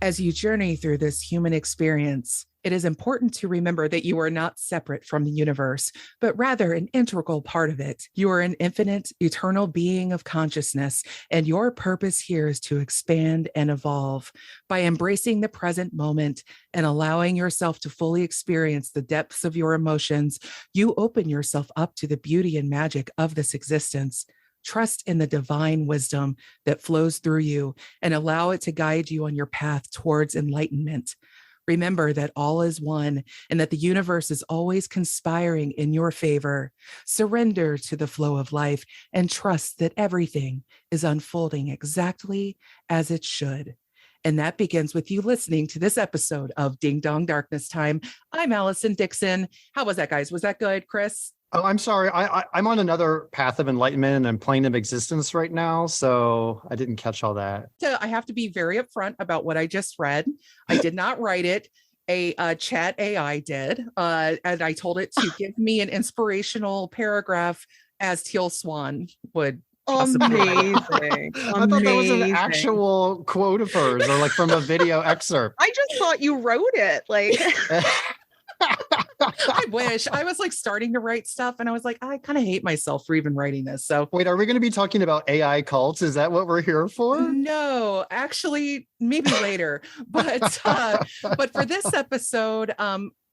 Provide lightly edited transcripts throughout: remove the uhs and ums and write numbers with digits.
As you journey through this human experience, it is important to remember that you are not separate from the universe, but rather an integral part of it. You are an infinite, eternal being of consciousness, and your purpose here is to expand and evolve. By embracing the present moment and allowing yourself to fully experience the depths of your emotions, you open yourself up to the beauty and magic of this existence. Trust in the divine wisdom that flows through you and allow it to guide you on your path towards enlightenment. Remember that all is one and that the universe is always conspiring in your favor. Surrender to the flow of life and trust that everything is unfolding exactly as it should. And that begins with you listening to this episode of Ding Dong Darkness Time. I'm Allison Dixon. How was that, guys? Was that good, Chris? Oh, I'm sorry. I'm on another path of enlightenment and plane of existence right now, so I didn't catch all that. So I have to be very upfront about what I just read. I did not write it. A chat AI did, and I told it to give me an inspirational paragraph as Teal Swan would. Amazing. I thought that was an actual quote of hers, or like from a video excerpt. I just thought you wrote it. Like, I wish. I was like starting to write stuff and I was like, I kind of hate myself for even writing this. So wait, are we going to be talking about AI cults? Is that what we're here for? No, actually, maybe later. But for this episode,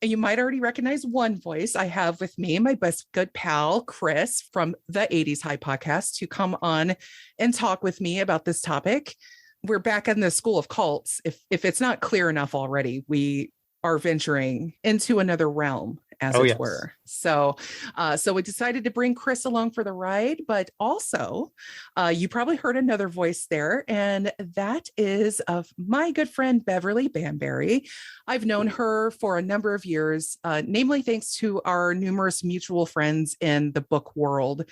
you might already recognize one voice I have with me, my best good pal, Chris from the 80s High podcast, to come on and talk with me about this topic. We're back in the school of cults. If it's not clear enough already, we are venturing into another realm, as it were. So we decided to bring Chris along for the ride, but also you probably heard another voice there, and that is of my good friend, Beverly Banbury. I've known her for a number of years, namely thanks to our numerous mutual friends in the book world.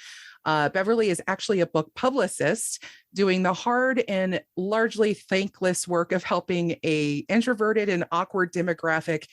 Beverly is actually a book publicist doing the hard and largely thankless work of helping a introverted and awkward demographic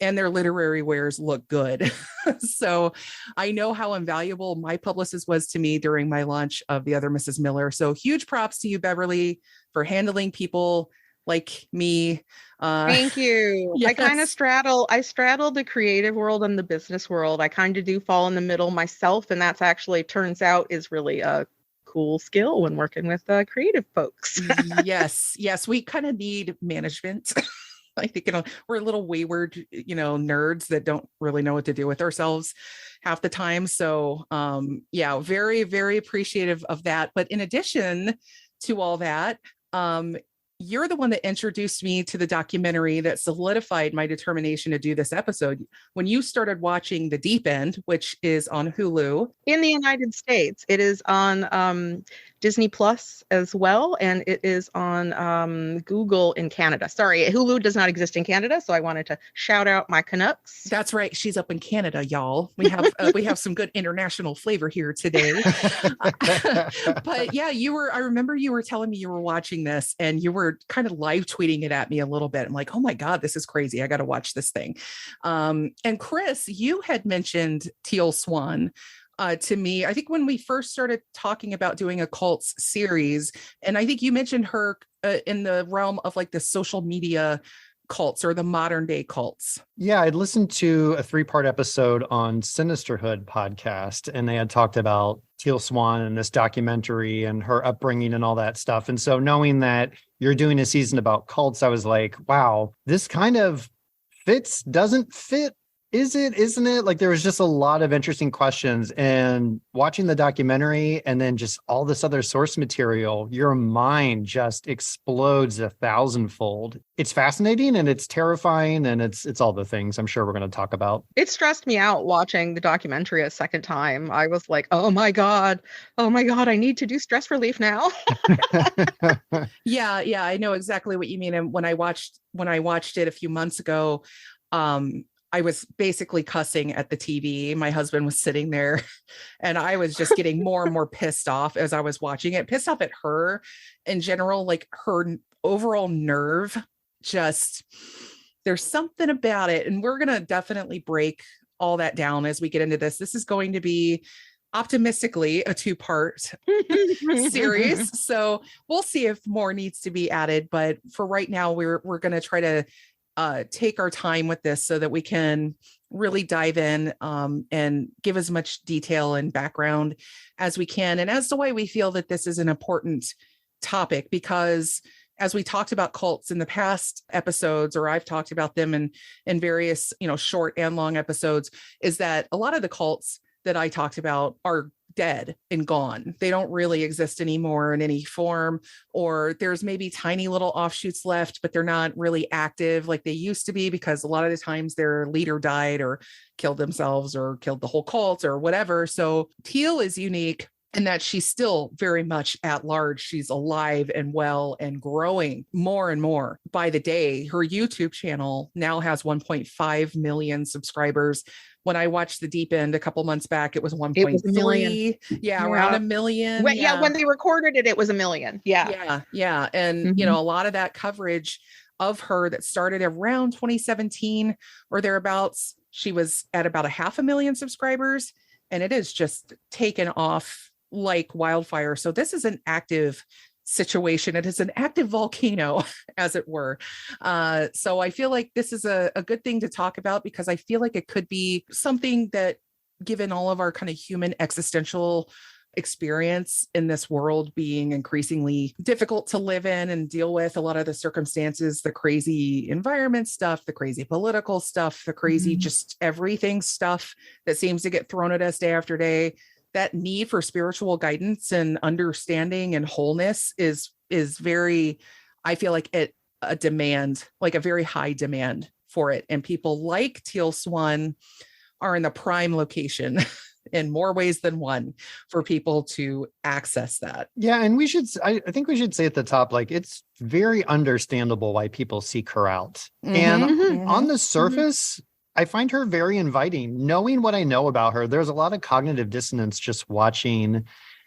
and their literary wares look good. So I know how invaluable my publicist was to me during my launch of The Other Mrs. Miller. So huge props to you, Beverly, for handling people like me. Thank you. Yes. I kind of straddle the creative world and the business world. I kind of do fall in the middle myself. And that's actually turns out is really a cool skill when working with creative folks. Yes. We kind of need management. I think, we're a little wayward, nerds that don't really know what to do with ourselves half the time. So, very, very appreciative of that. But in addition to all that, you're the one that introduced me to the documentary that solidified my determination to do this episode. When you started watching The Deep End, which is on Hulu. In the United States, it is on Disney Plus as well, and it is on Google in Canada. Sorry, Hulu does not exist in Canada, so I wanted to shout out my Canucks. That's right. She's up in Canada, y'all. We have some good international flavor here today. But yeah, I remember you were telling me you were watching this and you were kind of live tweeting it at me a little bit. I'm like, oh my God, this is crazy. I got to watch this thing. And Chris, you had mentioned Teal Swan to me, I think when we first started talking about doing a cults series, and I think you mentioned her in the realm of like the social media cults or the modern day cults. Yeah, I'd listened to a 3-part episode on Sinisterhood podcast, and they had talked about Teal Swan and this documentary and her upbringing and all that stuff. And so knowing that you're doing a season about cults, I was like, wow, this kind of doesn't fit. Isn't it? Like there was just a lot of interesting questions, and watching the documentary and then just all this other source material, your mind just explodes 1,000-fold. It's fascinating and it's terrifying and it's all the things I'm sure we're going to talk about. It stressed me out watching the documentary a second time. I was like, oh my God, I need to do stress relief now. Yeah, I know exactly what you mean. And when I watched it a few months ago, I was basically cussing at the TV. My husband was sitting there and I was just getting more and more pissed off as I was watching it, pissed off at her in general, like her overall nerve. Just there's something about it. And we're going to definitely break all that down as we get into this. This is going to be optimistically a 2-part series. So we'll see if more needs to be added. But for right now, we're going to try to take our time with this so that we can really dive in and give as much detail and background as we can. And as to why we feel that this is an important topic, because as we talked about cults in the past episodes, or I've talked about them in various, short and long episodes, is that a lot of the cults that I talked about are dead and gone. They don't really exist anymore in any form, or there's maybe tiny little offshoots left, but they're not really active like they used to be, because a lot of the times their leader died or killed themselves or killed the whole cult or whatever. So Teal is unique in that she's still very much at large. She's alive and well and growing more and more by the day. Her YouTube channel now has 1.5 million subscribers. When I watched The Deep End a couple months back, it was 1.3. Yeah, around a million. Well, yeah, when they recorded it, it was 1 million. Yeah. Yeah. And, a lot of that coverage of her that started around 2017 or thereabouts, she was at about 500,000 subscribers, and it is just taken off like wildfire. So this is an active situation. It is an active volcano, as it were. So I feel like this is a good thing to talk about, because I feel like it could be something that, given all of our kind of human existential experience in this world being increasingly difficult to live in and deal with, a lot of the circumstances, the crazy environment stuff, the crazy political stuff, the crazy just everything stuff that seems to get thrown at us day after day, that need for spiritual guidance and understanding and wholeness is very, I feel like a demand, like a very high demand for it. And people like Teal Swan are in the prime location in more ways than one for people to access that. Yeah. And I think we should say at the top, like, it's very understandable why people seek her out. And on the surface, I find her very inviting. Knowing what I know about her, there's a lot of cognitive dissonance just watching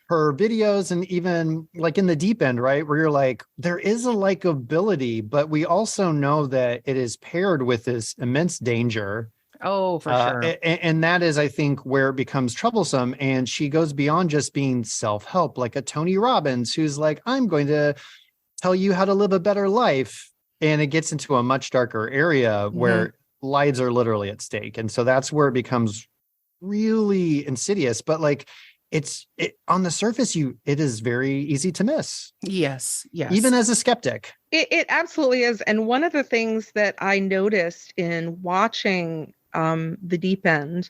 her videos, and even like in The Deep End, right? Where you're like, there is a likability, but we also know that it is paired with this immense danger. Oh, for sure. And that is, I think, where it becomes troublesome. And she goes beyond just being self-help, like a Tony Robbins, who's like, I'm going to tell you how to live a better life. And it gets into a much darker area where lives are literally at stake. And so that's where it becomes really insidious. But like, on the surface, it is very easy to miss. Yes. Even as a skeptic. It absolutely is. And one of the things that I noticed in watching The Deep End,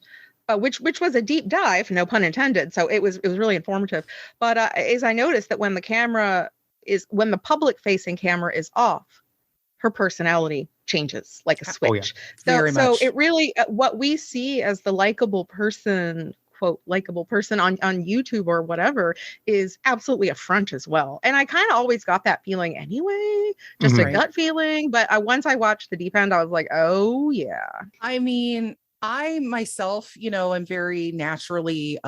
which was a deep dive, no pun intended. So it was really informative. But is I noticed that when the public facing camera is off, her personality changes like a switch. Oh, yeah. So it really, what we see as the likable person, quote, likable person on YouTube or whatever, is absolutely a front as well. And I kind of always got that feeling anyway, just a gut feeling. But once I watched The Deep End, I was like, oh yeah. I mean, I myself, am very naturally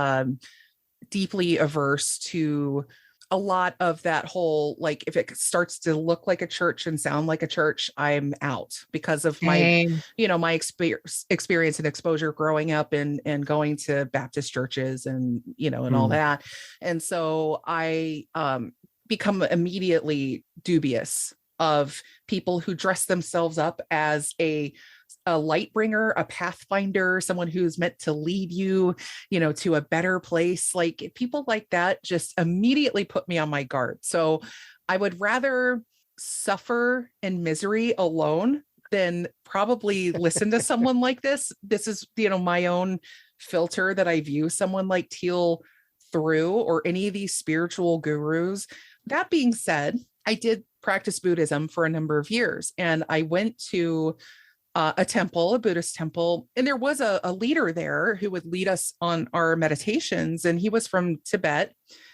deeply averse to a lot of that whole, like, if it starts to look like a church and sound like a church, I'm out, because of my, my experience and exposure growing up and going to Baptist churches and, and all that. And so I become immediately dubious of people who dress themselves up as a light bringer, a pathfinder, someone who's meant to lead you, to a better place. Like, people like that just immediately put me on my guard. So I would rather suffer in misery alone than probably listen to someone like this. This is, my own filter that I view someone like Teal through, or any of these spiritual gurus. That being said, I did practice Buddhism for a number of years, and I went to a Buddhist temple, and there was a leader there who would lead us on our meditations, and he was from Tibet.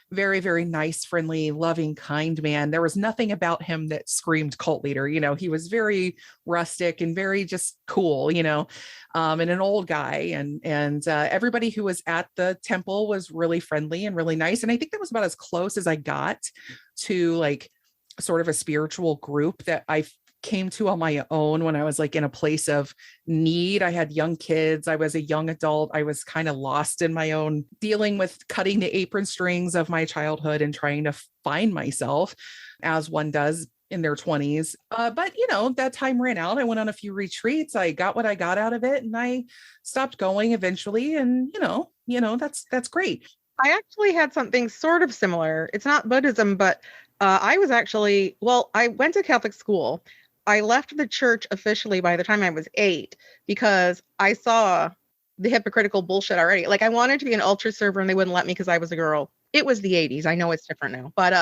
Very, very nice, friendly, loving, kind man. There was nothing about him that screamed cult leader. He was very rustic and very just cool, and an old guy. And everybody who was at the temple was really friendly and really nice. And I think that was about as close as I got to, like, sort of a spiritual group that I came to on my own when I was like in a place of need. I had young kids. I was a young adult. I was kind of lost in my own dealing with cutting the apron strings of my childhood and trying to find myself as one does in their 20s. But that time ran out. I went on a few retreats. I got what I got out of it and I stopped going eventually. And that's great. I actually had something sort of similar. It's not Buddhism, but I went to Catholic school. I left the church officially by the time I was 8 because I saw the hypocritical bullshit already. Like I wanted to be an ultra server and they wouldn't let me because I was a girl. It was the 80s. I know it's different now, but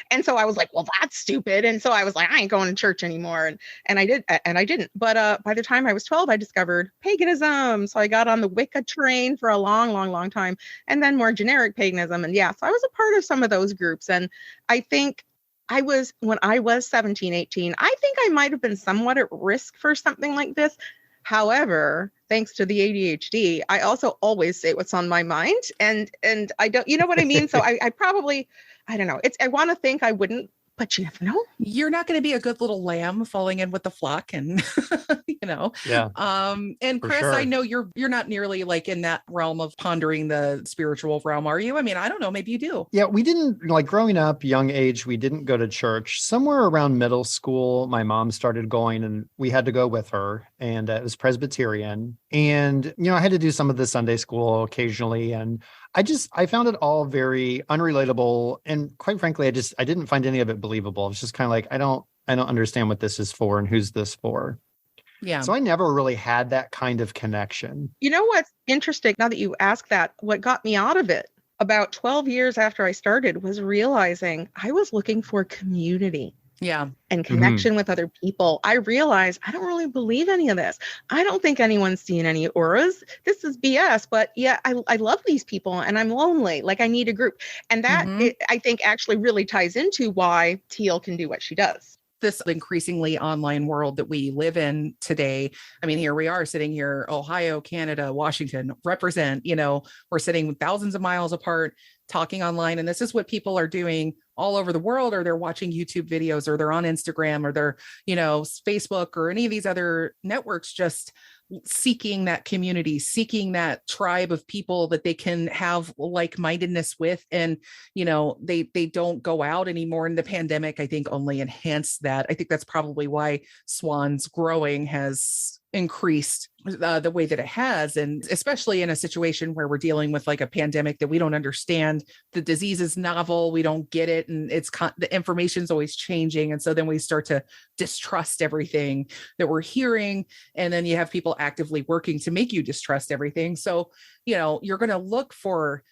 and so I was like, well, that's stupid. And so I was like, I ain't going to church anymore. And I didn't. But by the time I was 12, I discovered paganism. So I got on the Wicca train for a long, long, long time, and then more generic paganism. And yeah, so I was a part of some of those groups. And I think when I was 17, 18, I think I might have been somewhat at risk for something like this. However, thanks to the ADHD, I also always say what's on my mind, and I don't, you know what I mean? So I probably, I don't know. I want to think I wouldn't, but you never know. You're not going to be a good little lamb falling in with the flock, and Yeah. And Chris, sure. I know you're not nearly like in that realm of pondering the spiritual realm, are you? I mean, I don't know, maybe you do. Yeah, we didn't, like, growing up, young age, we didn't go to church. Somewhere around middle school, my mom started going and we had to go with her, and it was Presbyterian. And, I had to do some of the Sunday school occasionally. And I found it all very unrelatable. And quite frankly, I didn't find any of it believable. It's just kind of like, I don't understand what this is for and who's this for. Yeah. So I never really had that kind of connection. You know what's interesting now that you ask that, what got me out of it about 12 years after I started was realizing I was looking for community. Yeah. And connection with other people. I realized I don't really believe any of this. I don't think anyone's seen any auras. This is BS. But yeah, I love these people and I'm lonely. Like I need a group. And that I think actually really ties into why Teal can do what she does. This increasingly online world that we live in today. I mean, here we are sitting here, Ohio, Canada, Washington, represent, we're sitting thousands of miles apart talking online. And this is what people are doing all over the world, or they're watching YouTube videos, or they're on Instagram, or they're, Facebook, or any of these other networks, just seeking that community, seeking that tribe of people that they can have like-mindedness with. And, they don't go out anymore. And the pandemic, I think, only enhanced that. I think that's probably why Swan's growing has increased the way that it has. And especially in a situation where we're dealing with like a pandemic that we don't understand, the disease is novel, we don't get it. And the information is always changing. And so then we start to distrust everything that we're hearing. And then you have people actively working to make you distrust everything. So, you're going to look for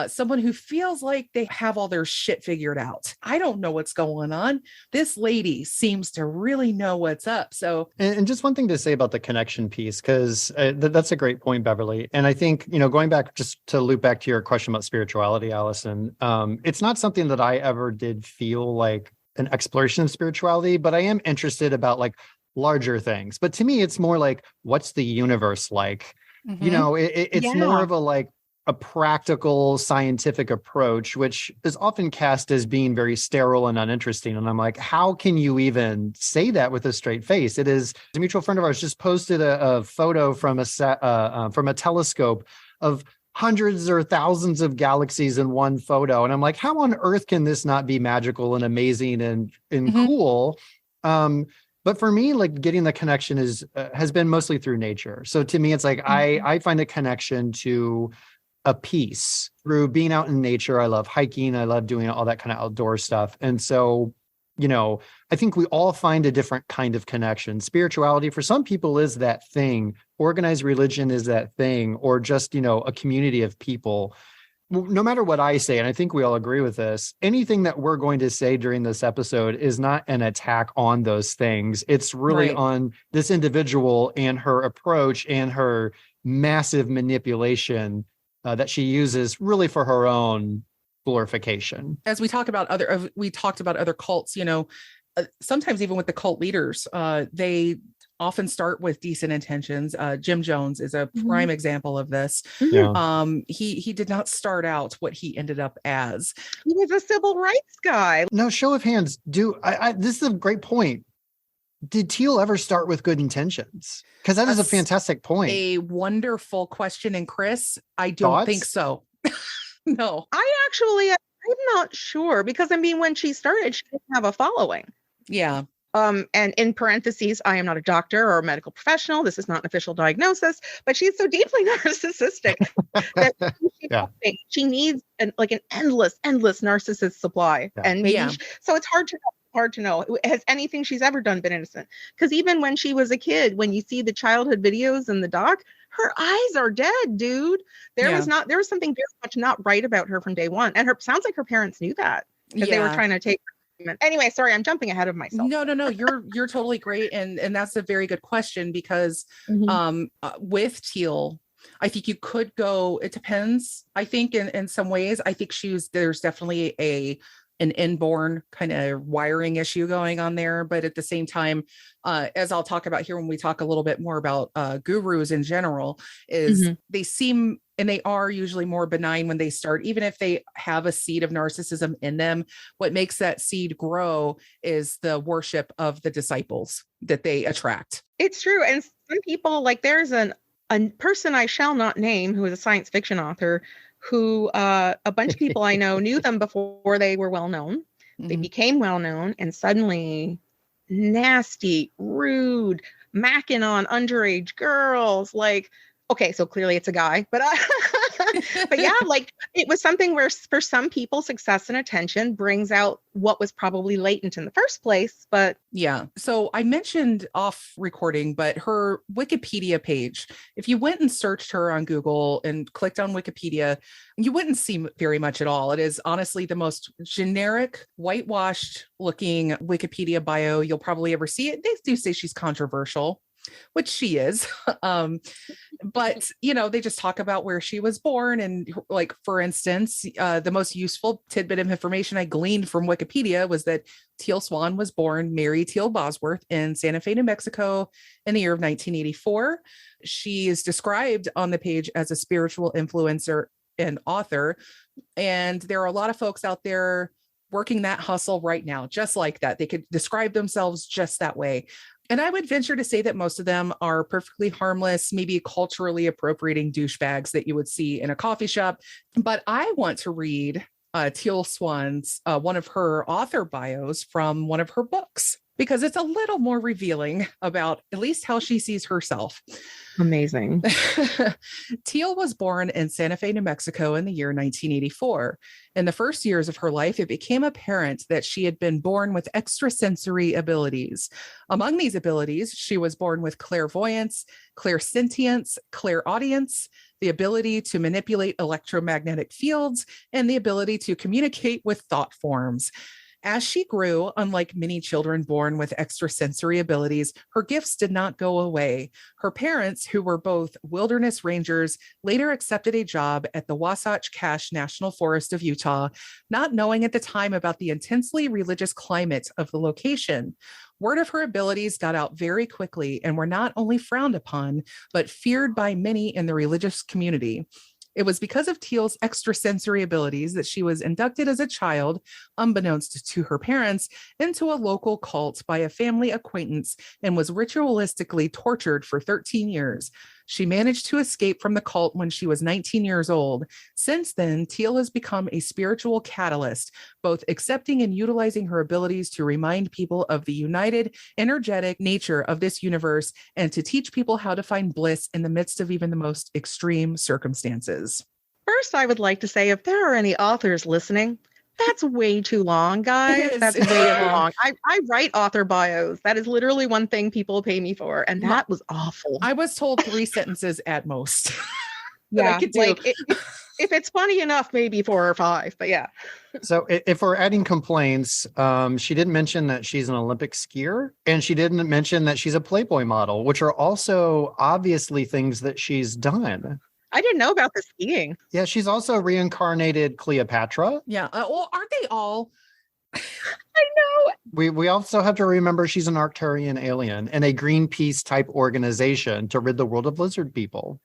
someone who feels like they have all their shit figured out. I don't know what's going on. This lady seems to really know what's up. So, and just one thing to say about the connection piece, because that's a great point, Beverly. And I think, going back, just to loop back to your question about spirituality, Allison, it's not something that I ever did feel like an exploration of spirituality, but I am interested about like larger things. But to me, it's more like, what's the universe like? It's more of a practical scientific approach, which is often cast as being very sterile and uninteresting. And I'm like, how can you even say that with a straight face? It is. A mutual friend of ours just posted a photo from a telescope of hundreds or thousands of galaxies in one photo. And I'm like, how on earth can this not be magical and amazing and cool? But for me, like getting the connection has been mostly through nature. So to me, it's like, I find a connection to a peace through being out in nature. I love hiking. I love doing all that kind of outdoor stuff. And so, I think we all find a different kind of connection. Spirituality for some people is that thing. Organized religion is that thing, or just, a community of people. No matter what I say, and I think we all agree with this, anything that we're going to say during this episode is not an attack on those things. It's really on this individual and her approach and her massive manipulation that she uses really for her own glorification. As we talked about other cults, sometimes even with the cult leaders, they often start with decent intentions. Jim Jones is a prime example of this. Yeah. He did not start out what he ended up as. He was a civil rights guy. No, show of hands. This is a great point. did Teal ever start with good intentions? Because that is a fantastic point. A wonderful question. And Chris, I don't think so. No. I'm not sure, because I mean, when she started, she didn't have a following. Yeah. And in parentheses, I am not a doctor or a medical professional. This is not an official diagnosis, but she's so deeply narcissistic that she needs an endless narcissist supply. Yeah. And maybe so it's hard to know. Has anything she's ever done been innocent? Because even when she was a kid, when you see the childhood videos in the doc, her eyes are dead, dude. There was something very much not right about her from day one. And sounds like her parents knew that, because they were trying to take her. Anyway, sorry, I'm jumping ahead of myself. No, you're totally great. And that's a very good question, because with Teal, I think you could go, it depends. I think in some ways, I think there's definitely an inborn kind of wiring issue going on there. But at the same time, as I'll talk about here when we talk a little bit more about gurus in general, is they seem, and they are usually more benign when they start, even if they have a seed of narcissism in them. What makes that seed grow is the worship of the disciples that they attract. It's true. And some people, like there's a person I shall not name, who is a science fiction author, who a bunch of people I know knew them before they were well known. They became well known, and suddenly nasty, rude, macking on underage girls. Like, okay, so clearly it's a guy, but but yeah, like it was something where for some people, success and attention brings out what was probably latent in the first place. But yeah, so I mentioned off recording, but her Wikipedia page, if you went and searched her on Google and clicked on Wikipedia, you wouldn't see very much at all. It is honestly the most generic, whitewashed looking Wikipedia bio you'll probably ever see. It. They do say she's controversial, which she is. But, they just talk about where she was born. And like, for instance, the most useful tidbit of information I gleaned from Wikipedia was that Teal Swan was born Mary Teal Bosworth in Santa Fe, New Mexico in the year of 1984. She is described on the page as a spiritual influencer and author. And there are a lot of folks out there working that hustle right now, just like that. They could describe themselves just that way. And I would venture to say that most of them are perfectly harmless, maybe culturally appropriating douchebags that you would see in a coffee shop. But I want to read Teal Swan's, one of her author bios from one of her books, because it's a little more revealing about at least how she sees herself. Amazing. Teal was born in Santa Fe, New Mexico in the year 1984. In the first years of her life, it became apparent that she had been born with extrasensory abilities. Among these abilities, she was born with clairvoyance, clairsentience, clairaudience, the ability to manipulate electromagnetic fields, and the ability to communicate with thought forms. As she grew, unlike many children born with extrasensory abilities, her gifts did not go away. Her parents, who were both wilderness rangers, later accepted a job at the Wasatch Cache National Forest of Utah, not knowing at the time about the intensely religious climate of the location. Word of her abilities got out very quickly and were not only frowned upon, but feared by many in the religious community. It was because of Teal's extrasensory abilities that she was inducted as a child, unbeknownst to her parents, into a local cult by a family acquaintance and was ritualistically tortured for 13 years. She managed to escape from the cult when she was 19 years old. Since then, Teal has become a spiritual catalyst, both accepting and utilizing her abilities to remind people of the united, energetic nature of this universe and to teach people how to find bliss in the midst of even the most extreme circumstances. First, I would like to say, if there are any authors listening, that's way too long, guys. That's way too long. I write author bios. That is literally one thing people pay me for. And that was awful. I was told 3 sentences at most. Yeah, like if it's funny enough, maybe 4 or 5, but yeah. So if we're adding complaints, she didn't mention that she's an Olympic skier, and she didn't mention that she's a Playboy model, which are also obviously things that she's done. I didn't know about the skiing. Yeah, she's also reincarnated Cleopatra. Yeah. Well, aren't they all? I know. We also have to remember she's an Arcturian alien and a Greenpeace type organization to rid the world of lizard people.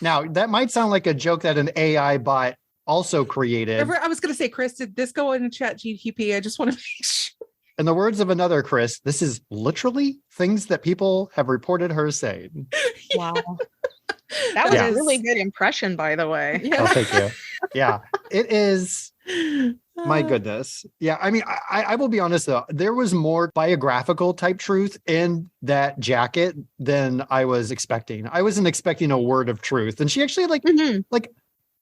Now, that might sound like a joke that an AI bot also created. I was going to say, Chris, did this go in Chat GTP? I just want to make sure. In the words of another Chris, this is literally things that people have reported her saying. Wow. That was a really good impression, by the way. Yeah. Oh, thank you. Yeah, it is. My goodness. Yeah. I mean, I will be honest, though. There was more biographical type truth in that jacket than I was expecting. I wasn't expecting a word of truth. And she actually like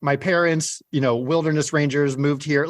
my parents, wilderness rangers moved here.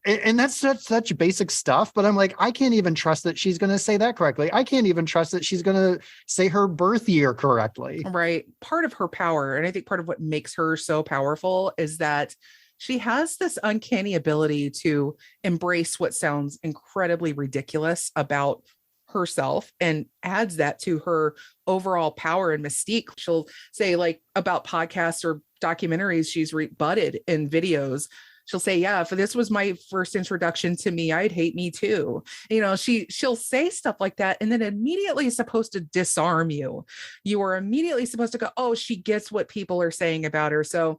And that's such basic stuff. But I'm like, I can't even trust that she's going to say that correctly. I can't even trust that she's going to say her birth year correctly. Right. Part of her power, and I think part of what makes her so powerful, is that she has this uncanny ability to embrace what sounds incredibly ridiculous about herself and adds that to her overall power and mystique. She'll say, like, about podcasts or documentaries she's rebutted in videos. She'll say, yeah, for this was my first introduction to me, I'd hate me too. She'll say stuff like that, and then immediately is supposed to disarm you. You are immediately supposed to go, oh, she gets what people are saying about her. So,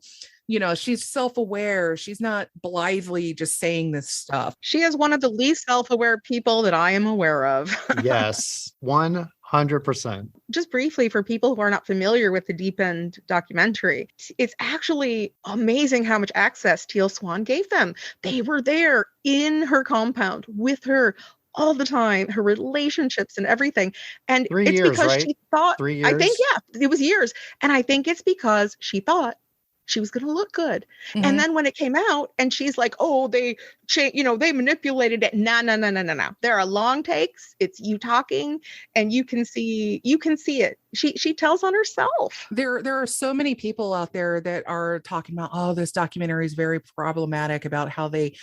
she's self-aware. She's not blithely just saying this stuff. She is one of the least self-aware people that I am aware of. Yes, 100%. Just briefly, for people who are not familiar with the Deep End documentary, it's actually amazing how much access Teal Swan gave them. They were there in her compound with her all the time, her relationships and everything. And 3 it's years, because right? she thought, 3 years. I think, yeah, it was years. And I think it's because she thought she was going to look good. Mm-hmm. And then when it came out and she's like, oh, they manipulated it. No. There are long takes. It's you talking, and you can see it. She tells on herself. There are so many people out there that are talking about, oh, this documentary is very problematic about how they,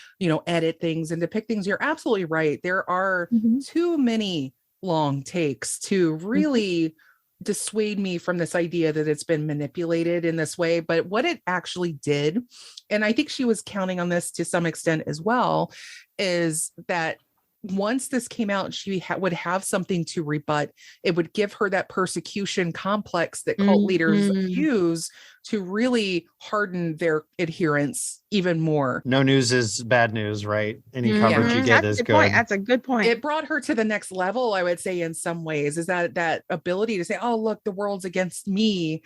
edit things and depict things. You're absolutely right. There are too many long takes to really dissuade me from this idea that it's been manipulated in this way. But what it actually did, and I think she was counting on this to some extent as well, is that once this came out, she would have something to rebut. It would give her that persecution complex that cult leaders use to really harden their adherents even more. No news is bad news, right? Any coverage you get is good. That's a good point. It brought her to the next level, I would say, in some ways, is that ability to say, oh, look, the world's against me.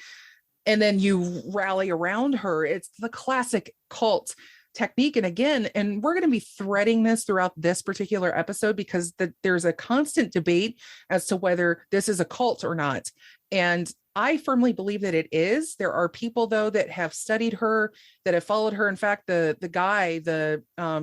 And then you rally around her. It's the classic cult technique. And again, and we're going to be threading this throughout this particular episode, because there's a constant debate as to whether this is a cult or not. And I firmly believe that it is. There are people, though, that have studied her, that have followed her. In fact, the guy,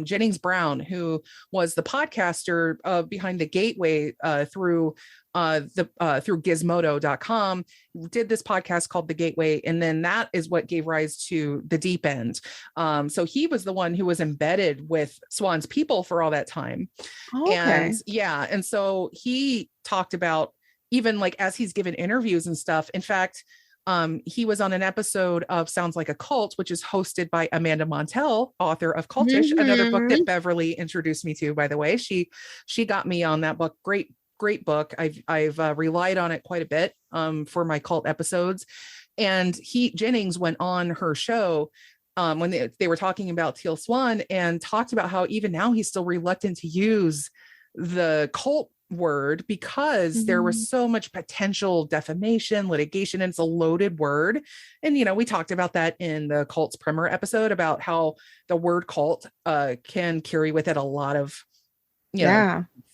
Jennings Brown, who was the podcaster behind the Gateway through Gizmodo.com, did this podcast called The Gateway, and then that is what gave rise to the Deep End. So he was the one who was embedded with Swan's people for all that time. Okay. And so he talked about, even like as he's given interviews and stuff. In fact, he was on an episode of Sounds Like a Cult, which is hosted by Amanda Montell, author of Cultish, another book that Beverly introduced me to, by the way. She got me on that book. Great book. I've relied on it quite a bit for my cult episodes. And Jennings went on her show when they were talking about Teal Swan, and talked about how even now he's still reluctant to use the cult word because there was so much potential defamation, litigation, and it's a loaded word. And, we talked about that in the Cults Primer episode about how the word cult can carry with it a lot of,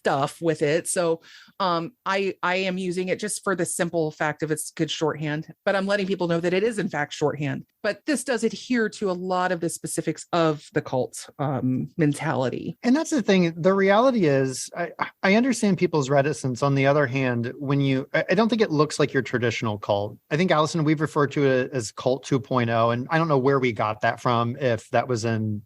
stuff with it. So I am using it just for the simple fact of it's good shorthand, but I'm letting people know that it is in fact shorthand. But this does adhere to a lot of the specifics of the cult mentality. And that's the thing. The reality is, I understand people's reticence. On the other hand, I don't think it looks like your traditional cult. I think, Allison, we've referred to it as Cult 2.0, and I don't know where we got that from, if that was in,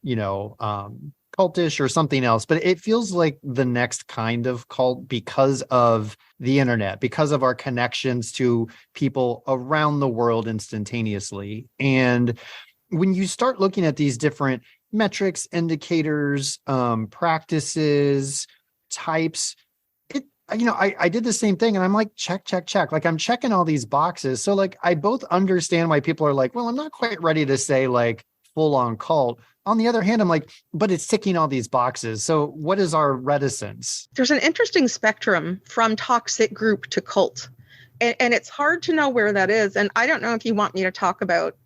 cultish or something else, but it feels like the next kind of cult because of the internet, because of our connections to people around the world instantaneously. And when you start looking at these different metrics, indicators, practices, types, I did the same thing, and I'm like, check. Like, I'm checking all these boxes. So like, I both understand why people are like, well, I'm not quite ready to say like full-on cult. On the other hand, I'm like, but it's ticking all these boxes. So what is our reticence? There's an interesting spectrum from toxic group to cult. And it's hard to know where that is. And I don't know if you want me to talk about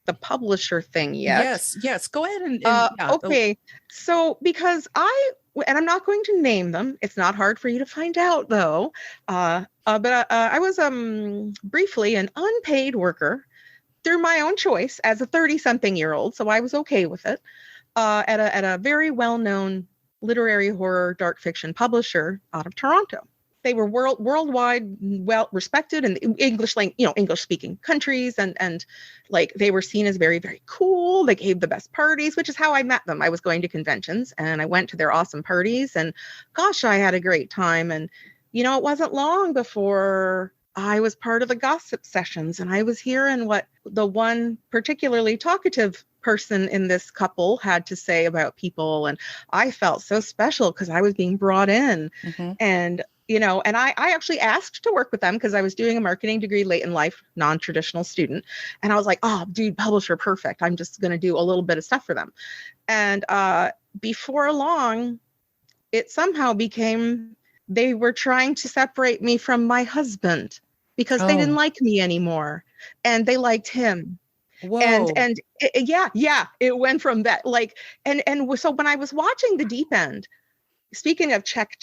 the publisher thing yet. Yes. Go ahead and okay. So because and I'm not going to name them. It's not hard for you to find out though. But I was briefly an unpaid worker through my own choice as a 30-something-year-old. So I was okay with it. At a very well-known literary horror dark fiction publisher out of Toronto. They were worldwide well respected in English speaking countries, and like they were seen as very, very cool. They gave the best parties, which is how I met them. I was going to conventions and I went to their awesome parties, and gosh, I had a great time. And it wasn't long before I was part of the gossip sessions, and I was hearing what the one particularly talkative person in this couple had to say about people, and I felt so special because I was being brought in. And and I actually asked to work with them because I was doing a marketing degree late in life, non-traditional student. And I was like, oh, dude, publisher, perfect. I'm just going to do a little bit of stuff for them. And before long, it somehow became, they were trying to separate me from my husband because they didn't like me anymore. And they liked him. Whoa. And it went from that. And so when I was watching The Deep End, speaking of check,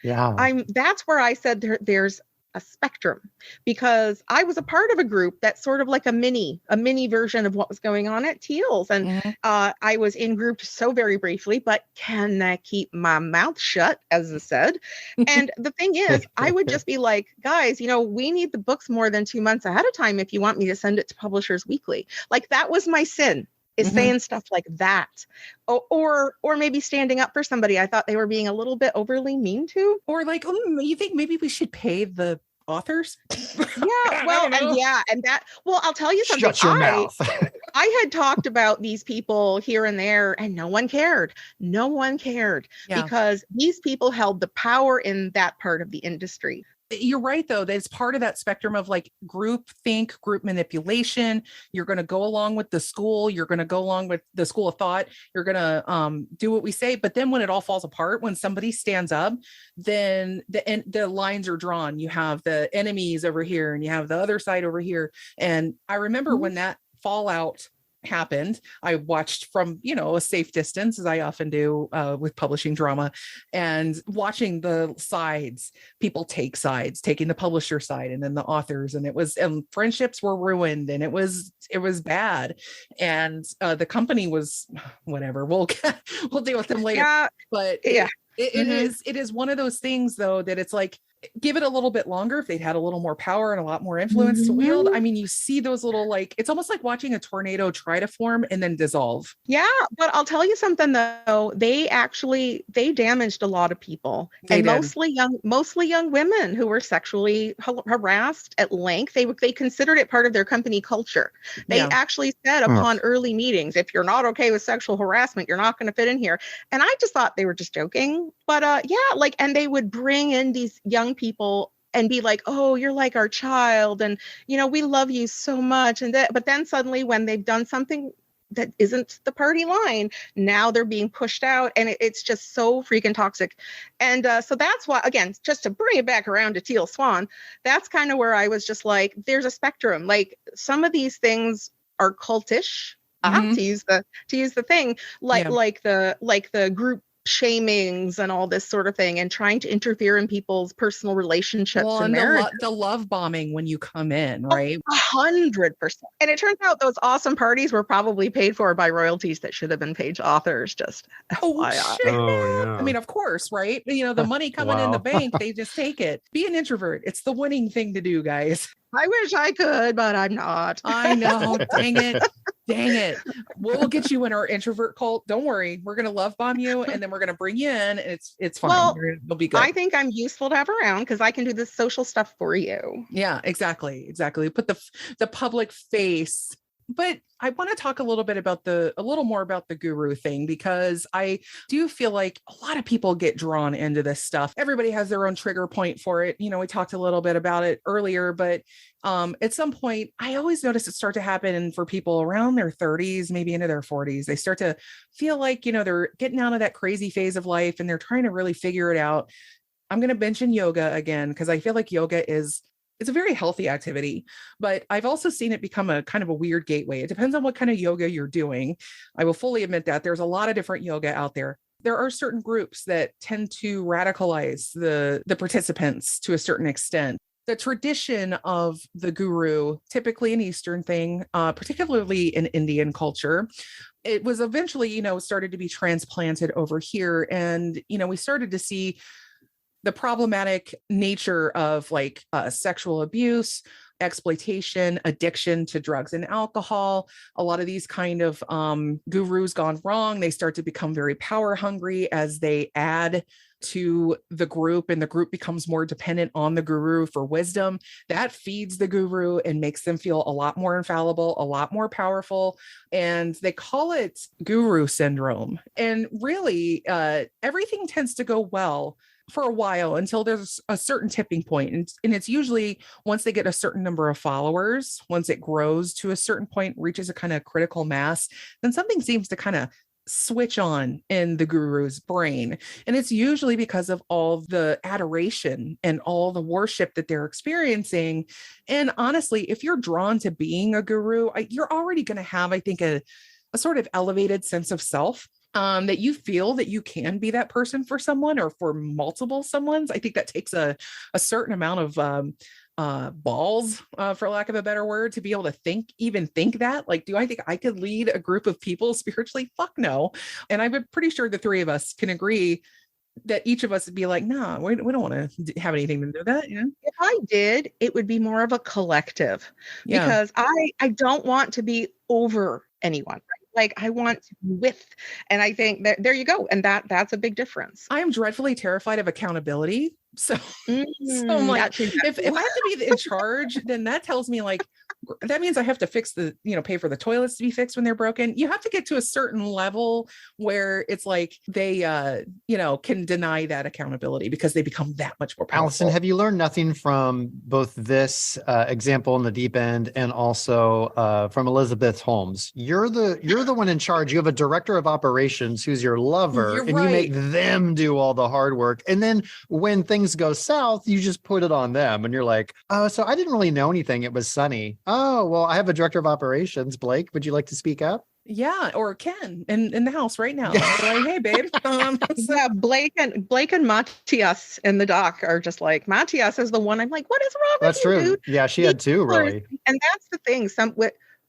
that's where I said there's a spectrum, because I was a part of a group that's sort of like a mini version of what was going on at Teal's. And I was in group so very briefly, but can I keep my mouth shut, as I said? And the thing is, I would just be like, guys, we need the books more than 2 months ahead of time if you want me to send it to Publishers Weekly. Like, that was my sin. Is saying stuff like that, or maybe standing up for somebody I thought they were being a little bit overly mean to, or like, you think maybe we should pay the authors? Yeah, well, and that. Well, I'll tell you something. Shut your mouth. I had talked about these people here and there, and no one cared. No one cared because these people held the power in that part of the industry. You're right, though. That's part of that spectrum of like group think, group manipulation. You're going to go along with the school. You're going to go along with the school of thought. You're going to do what we say. But then when it all falls apart, when somebody stands up, then the lines are drawn. You have the enemies over here and you have the other side over here. And I remember when that fallout happened, I watched from a safe distance, as I often do with publishing drama, and watching the sides, people take sides, taking the publisher side and then the authors, and friendships were ruined, and it was bad, and the company was whatever. We'll deal with them later. But it is one of those things, though, that it's like, give it a little bit longer. If they'd had a little more power and a lot more influence to wield, I mean, you see those little, like, it's almost like watching a tornado try to form and then dissolve. Yeah, but I'll tell you something though. They damaged a lot of people, mostly young women who were sexually harassed at length. They considered it part of their company culture. They actually said upon early meetings, if you're not okay with sexual harassment, you're not going to fit in here. And I just thought they were just joking. But and they would bring in these young people and be like, oh, you're like our child, and we love you so much, but then suddenly when they've done something that isn't the party line, now they're being pushed out, and it's just so freaking toxic. And so that's why, again, just to bring it back around to Teal Swan, that's kind of where I was just like, there's a spectrum. Like, some of these things are cultish, to use the thing, like the group shamings and all this sort of thing, and trying to interfere in people's personal relationships and marriage. The love bombing when you come in, right? 100%. And it turns out those awesome parties were probably paid for by royalties that should have been paid to authors. Just I mean, of course, right? The money coming in the bank, they just take it. Be an introvert. It's the winning thing to do, guys. I wish I could, but I'm not. I know. Dang it. We'll get you in our introvert cult. Don't worry. We're going to love bomb you, and then we're going to bring you in. And it's fine. Well, it'll be good. I think I'm useful to have around because I can do this social stuff for you. Yeah, exactly. Put the public face But I want to talk a little more about the guru thing, because I do feel like a lot of people get drawn into this stuff. Everybody has their own trigger point for it. We talked a little bit about it earlier, but at some point, I always notice it start to happen for people around their 30s, maybe into their 40s. They start to feel like, they're getting out of that crazy phase of life and they're trying to really figure it out. I'm going to mention yoga again, because I feel like yoga it's a very healthy activity, but I've also seen it become a kind of a weird gateway. It depends on what kind of yoga you're doing. I will fully admit that there's a lot of different yoga out there. There are certain groups that tend to radicalize the participants to a certain extent. The tradition of the guru, typically an Eastern thing, particularly in Indian culture, it was eventually, started to be transplanted over here. And, we started to see the problematic nature of like sexual abuse, exploitation, addiction to drugs and alcohol. A lot of these kind of gurus gone wrong. They start to become very power hungry as they add to the group, and the group becomes more dependent on the guru for wisdom. That feeds the guru and makes them feel a lot more infallible, a lot more powerful. And they call it guru syndrome. And really, everything tends to go well for a while until there's a certain tipping point. And it's usually once they get a certain number of followers, once it grows to a certain point, reaches a kind of critical mass, then something seems to kind of switch on in the guru's brain. And it's usually because of all the adoration and all the worship that they're experiencing. And honestly, if you're drawn to being a guru, you're already going to have, I think, a sort of elevated sense of self. That you feel that you can be that person for someone or for multiple someones. I think that takes a certain amount of balls, for lack of a better word, to be able to think that. Like, do I think I could lead a group of people spiritually? Fuck no. And I'm pretty sure the three of us can agree that each of us would be like, no, we don't want to have anything to do with that. If I did, it would be more of a collective, Yeah. because I don't want to be over anyone. Like, I want to be with, and I think that there you go. And that's a big difference. I am dreadfully terrified of accountability. So I'm like, if I have to be in charge, then that tells me like, that means I have to fix pay for the toilets to be fixed when they're broken. You have to get to a certain level where it's like they, can deny that accountability because they become that much more powerful. Allison, have you learned nothing from both this example in the deep end and also from Elizabeth Holmes? You're the one in charge. You have a director of operations who's your lover, and you make them do all the hard work. And then when things go south, you just put it on them, and you're like, oh, so I didn't really know anything. It was sunny. Oh, well, I have a director of operations. Blake, would you like to speak up? Yeah, or Ken in the house right now. Like, hey, babe. Yeah, Blake and Matthias in the doc are just like, Matthias is the one. I'm like, what is wrong with you, dude? Yeah, she had two, really. And that's the thing.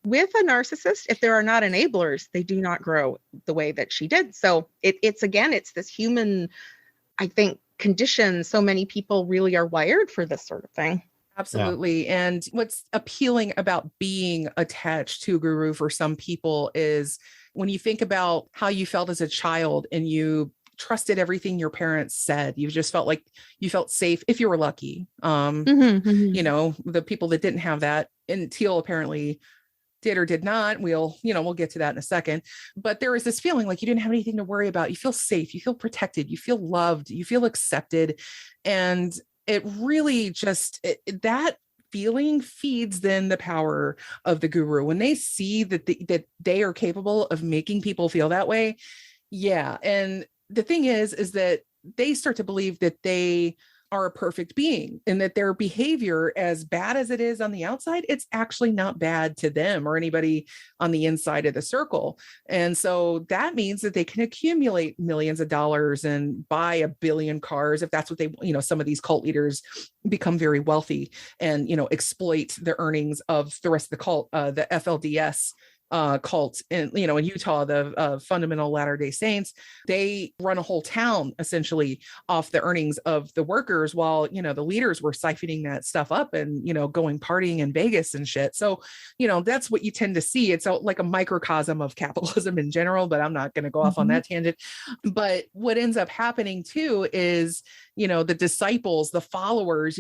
With a narcissist, if there are not enablers, they do not grow the way that she did. So it's this human, I think, condition. So many people really are wired for this sort of thing. Absolutely. Yeah. And what's appealing about being attached to a guru for some people is when you think about how you felt as a child and you trusted everything your parents said, you just felt like you felt safe if you were lucky. The people that didn't have that, and Teal apparently did or did not. We'll get to that in a second. But there is this feeling like you didn't have anything to worry about. You feel safe, you feel protected, you feel loved, you feel accepted. And it really that feeling feeds then the power of the guru. When they see that they are capable of making people feel that way. Yeah. And the thing is that they start to believe that they are a perfect being and that their behavior, as bad as it is on the outside, it's actually not bad to them or anybody on the inside of the circle. And so that means that they can accumulate millions of dollars and buy 1 billion cars if that's what they, some of these cult leaders become very wealthy and, exploit the earnings of the rest of the cult, the FLDS cult in Utah, the Fundamental Latter-day Saints. They run a whole town essentially off the earnings of the workers, while the leaders were siphoning that stuff up and going partying in Vegas and shit. So that's what you tend to see. It's like a microcosm of capitalism in general, but I'm not going to go off on that tangent. But what ends up happening too is the disciples, the followers,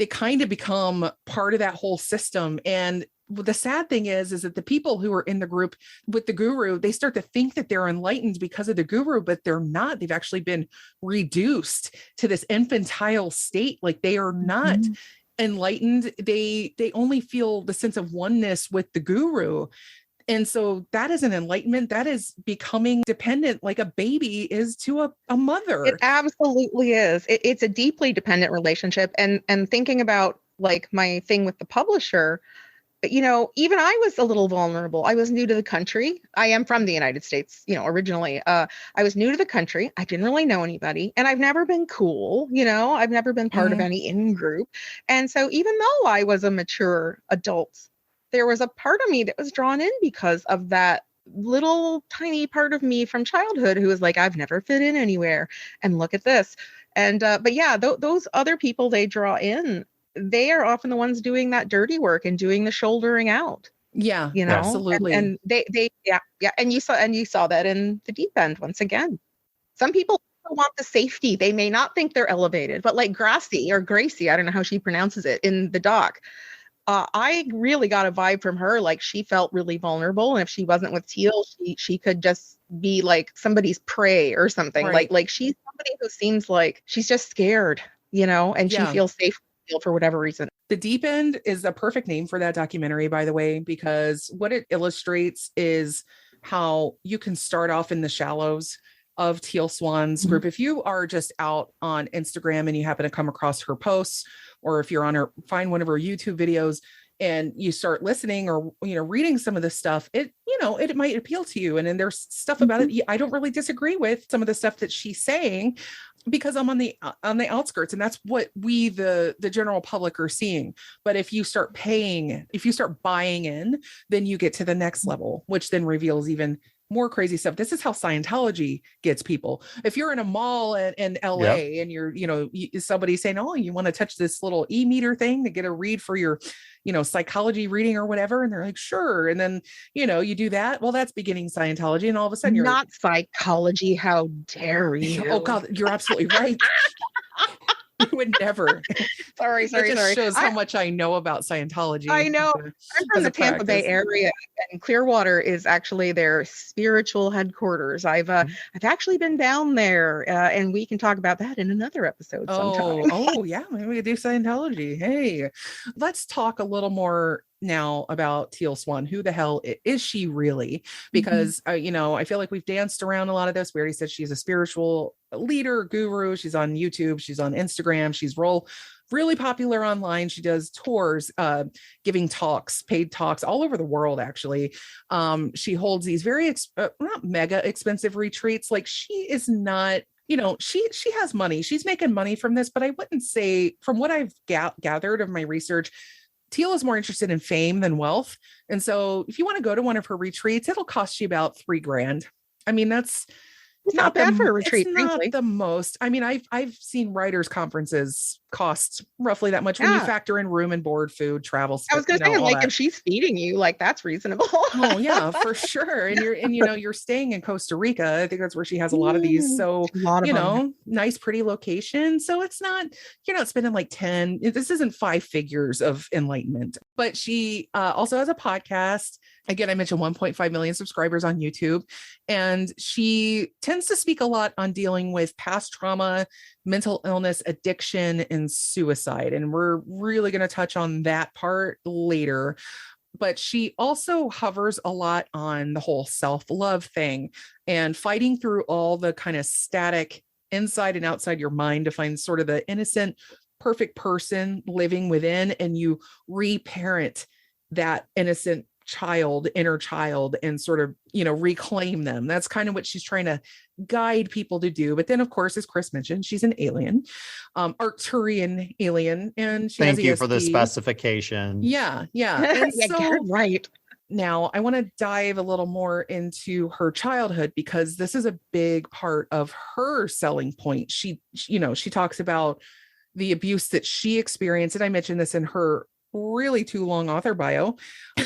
they kind of become part of that whole system. And the sad thing is that the people who are in the group with the guru, they start to think that they're enlightened because of the guru, but they're not. They've actually been reduced to this infantile state. Like they are not enlightened. They only feel the sense of oneness with the guru. And so that is an enlightenment. That is becoming dependent like a baby is to a mother. It absolutely is. It's a deeply dependent relationship. And thinking about like my thing with the publisher, you know, even I was a little vulnerable. I was new to the country. I am from the United States, you know, originally. I was new to the country. I didn't really know anybody. And I've never been cool, you know, I've never been part of any in-group. And so even though I was a mature adult, there was a part of me that was drawn in because of that little tiny part of me from childhood who was like, I've never fit in anywhere. And look at this. And, but yeah, those other people they draw in, they are often the ones doing that dirty work and doing the shouldering out. Yeah, you know, absolutely. And they, yeah. And you saw that in the deep end once again. Some people want the safety. They may not think they're elevated, but like Gracie, I don't know how she pronounces it in the doc. I really got a vibe from her. Like she felt really vulnerable. And if she wasn't with Teal, she could just be like somebody's prey or something. Right. Like she's somebody who seems like she's just scared, you know, and she feels safe for whatever reason. The Deep End is a perfect name for that documentary, by the way, because what it illustrates is how you can start off in the shallows of Teal Swan's group. If you are just out on Instagram and you happen to come across her posts, or if you're on her, find one of her YouTube videos and you start listening or, you know, reading some of this stuff, it, you know, it might appeal to you. And then there's stuff about it I don't really disagree with some of the stuff that she's saying, because I'm on the outskirts, and that's what we, the general public, are seeing. But if you start buying in, then you get to the next level, which then reveals even more crazy stuff. This is how Scientology gets people. If you're in a mall in LA and you're, you know, somebody's saying, oh, you want to touch this little e-meter thing to get a read for your, you know, psychology reading or whatever. And they're like, sure. And then, you know, you do that. Well, that's beginning Scientology. And all of a sudden you're not psychology. How dare you? Oh God, you're absolutely right. You would never. Sorry. Shows how much I know about Scientology. I know. I'm from the Tampa Bay area, and Clearwater is actually their spiritual headquarters. I've actually been down there, and we can talk about that in another episode sometime. Oh yeah, maybe we could do Scientology. Hey, let's talk a little more now about Teal Swan. Who the hell is she really? Because you know, I feel like we've danced around a lot of this. We already said she's a spiritual leader, guru. She's on YouTube, she's on Instagram, she's really popular online. She does tours, giving talks, paid talks all over the world. Actually, she holds these very not mega expensive retreats. Like, she is not, you know, she has money, she's making money from this, but I wouldn't say, from what I've gathered of my research, Teal is more interested in fame than wealth. And so if you want to go to one of her retreats, it'll cost you about $3,000. I mean, it's not bad for a retreat. It's not the most. I mean, I've seen writers' conferences cost roughly that much when you factor in room and board, food, travel. I was going to say, like, if she's feeding you, like, that's reasonable. Oh yeah, for sure. And you know, you're staying in Costa Rica. I think that's where she has a lot of these. So, you know, nice, pretty location. So it's not, you're not spending like 10. This isn't 5 figures of enlightenment. But she also has a podcast. Again, I mentioned 1.5 million subscribers on YouTube. And she tends to speak a lot on dealing with past trauma, mental illness, addiction, and suicide. And we're really going to touch on that part later. But she also hovers a lot on the whole self-love thing and fighting through all the kind of static inside and outside your mind to find sort of the innocent, perfect person living within, and you reparent that innocent inner child, and sort of, you know, reclaim them. That's kind of what she's trying to guide people to do. But then, of course, as Chris mentioned, she's an alien, Arcturian alien, and she thank you for the specification. Yeah. And yeah, get it right. Now, I want to dive a little more into her childhood, because this is a big part of her selling point. She talks about the abuse that she experienced, and I mentioned this in her really too long author bio,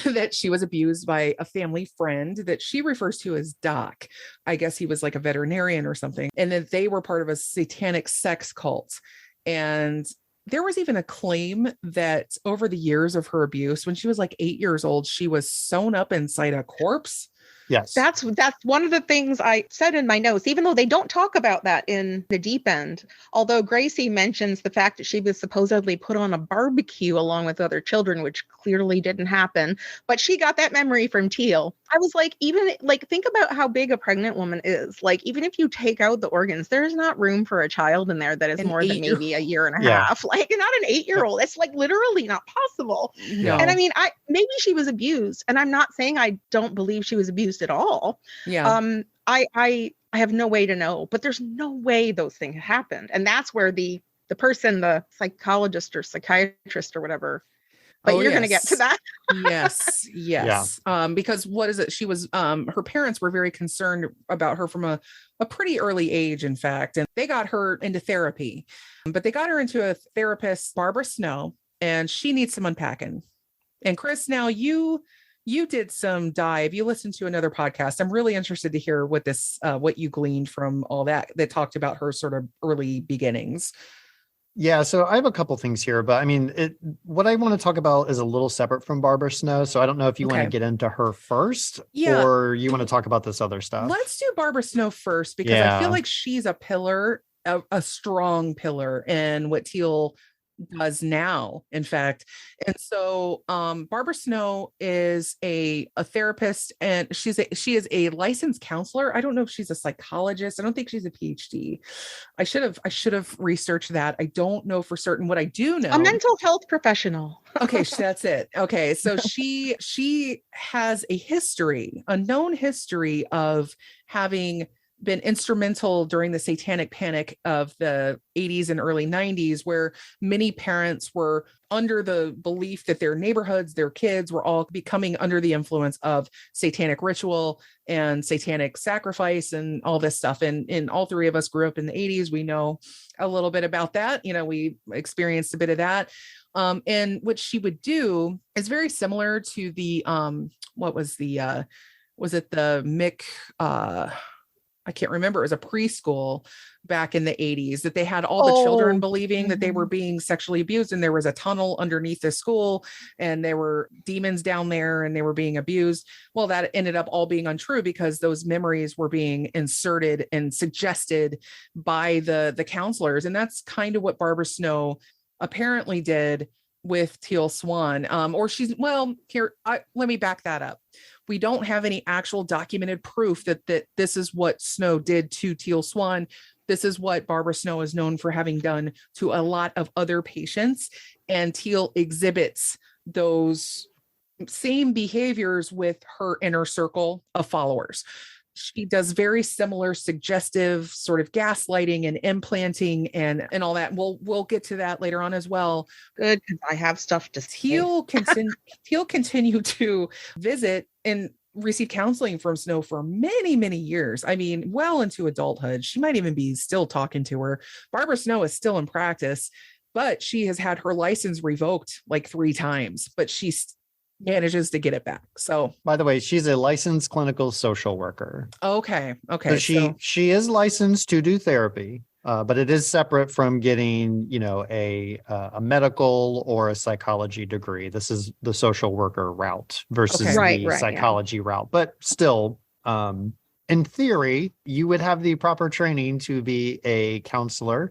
that she was abused by a family friend that she refers to as Doc. I guess he was like a veterinarian or something, and that they were part of a satanic sex cult. And there was even a claim that over the years of her abuse, when she was like 8 years old, she was sewn up inside a corpse. Yes. That's one of the things I said in my notes, even though they don't talk about that in the deep end. Although Gracie mentions the fact that she was supposedly put on a barbecue along with other children, which clearly didn't happen. But she got that memory from Teal. I was like, think about how big a pregnant woman is. Like, even if you take out the organs, there's not room for a child in there that is more than maybe a year and a half. Like, not an 8-year-old. It's like literally not possible. No. And I mean, maybe she was abused, and I'm not saying I don't believe she was abused at all. Yeah. I have no way to know, but there's no way those things happened. And that's where the person, the psychologist or psychiatrist or whatever, but you're going to get to that. Yes. Yeah. Because what is it? She was, her parents were very concerned about her from a pretty early age, in fact, and they got her into therapy, but they got her into a therapist, Barbara Snow, and she needs some unpacking. And Chris, now you did some dive. You listened to another podcast. I'm really interested to hear what you gleaned from all that talked about her sort of early beginnings. Yeah, so I have a couple things here, but I mean, what I want to talk about is a little separate from Barbara Snow. So I don't know if you want to get into her first, or you want to talk about this other stuff. Let's do Barbara Snow first, because I feel like she's a pillar, a strong pillar in what Teal does now, in fact. And so Barbara Snow is a therapist, and she is a licensed counselor. I don't know if she's a psychologist. I don't think she's a PhD. I should have researched that. I don't know for certain. What I do know, a mental health professional. Okay, that's it. Okay, so she has a known history of having been instrumental during the satanic panic of the 80s and early 90s, where many parents were under the belief that their neighborhoods, their kids were all becoming under the influence of satanic ritual and satanic sacrifice and all this stuff. And all three of us grew up in the 80s. We know a little bit about that. We experienced a bit of that. And what she would do is very similar to the, was it the Mick, I can't remember. It was a preschool back in the 80s that they had all the children believing that they were being sexually abused, and there was a tunnel underneath the school and there were demons down there and they were being abused. Well, that ended up all being untrue because those memories were being inserted and suggested by the counselors. And that's kind of what Barbara Snow apparently did with Teal Swan. Let me back that up. We don't have any actual documented proof that this is what Snow did to Teal Swan. This is what Barbara Snow is known for having done to a lot of other patients. And Teal exhibits those same behaviors with her inner circle of followers. She does very similar suggestive sort of gaslighting and implanting and all that. We'll get to that later on as well. Good, because I have stuff to say. Teal continued to visit and receive counseling from Snow for many, many years. I mean, well into adulthood. She might even be still talking to her. Barbara Snow is still in practice, but she has had her license revoked like 3 times, but she's manages to get it back. So, by the way, she's a licensed clinical social worker. Okay. So she is licensed to do therapy, but it is separate from getting, a medical or a psychology degree. This is the social worker route versus the psychology route. But still, in theory, you would have the proper training to be a counselor.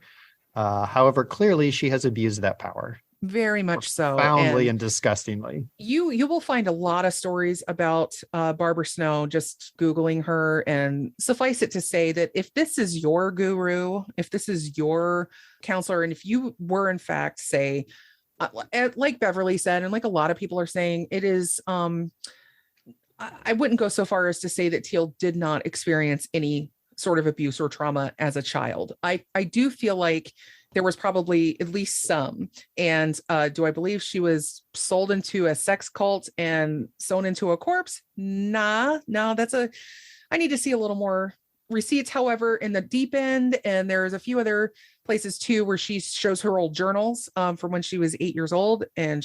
However, clearly she has abused that power. Very much so. Profoundly and disgustingly. You will find a lot of stories about Barbara Snow, just Googling her. And suffice it to say that if this is your guru, if this is your counselor, and if you were in fact, say, like Beverly said, and like a lot of people are saying, it is, I wouldn't go so far as to say that Teal did not experience any sort of abuse or trauma as a child. I do feel like there was probably at least some. And do I believe she was sold into a sex cult and sewn into a corpse? No, I need to see a little more receipts. However, in the deep end, and there's a few other places too, where she shows her old journals from when she was 8 years old. And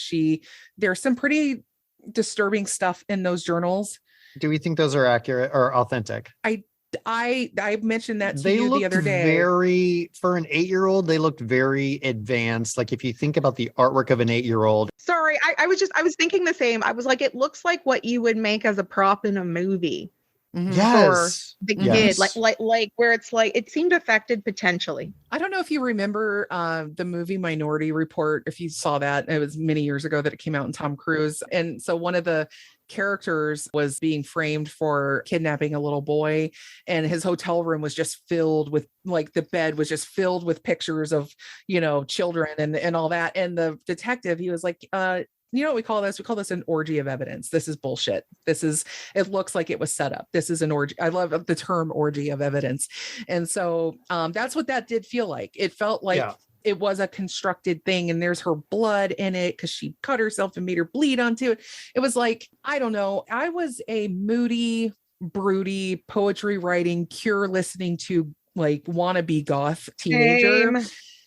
there's some pretty disturbing stuff in those journals. Do we think those are accurate or authentic? I I mentioned that to They you the looked other day. very, for an 8-year-old, they looked very advanced. Like if you think about the artwork of an 8-year-old. Sorry, I was thinking the same. I was like, it looks like what you would make as a prop in a movie for Yes. the Yes. kid, like where it's like it seemed affected potentially. I don't know if you remember the movie Minority Report, if you saw that. It was many years ago that it came out in Tom Cruise. And so one of the characters was being framed for kidnapping a little boy, and his hotel room was just filled with, like, the bed was just filled with pictures of, you know, children and all that. And the detective, he was like, you know what we call this? We call this an orgy of evidence. This is bullshit. It looks like it was set up. This is an orgy. I love the term orgy of evidence. And so that's what that did feel like. It felt like it was a constructed thing, and there's her blood in it because she cut herself and made her bleed onto it. It was like, I don't know. I was a moody, broody, poetry writing, Cure listening to, like, wannabe goth teenager.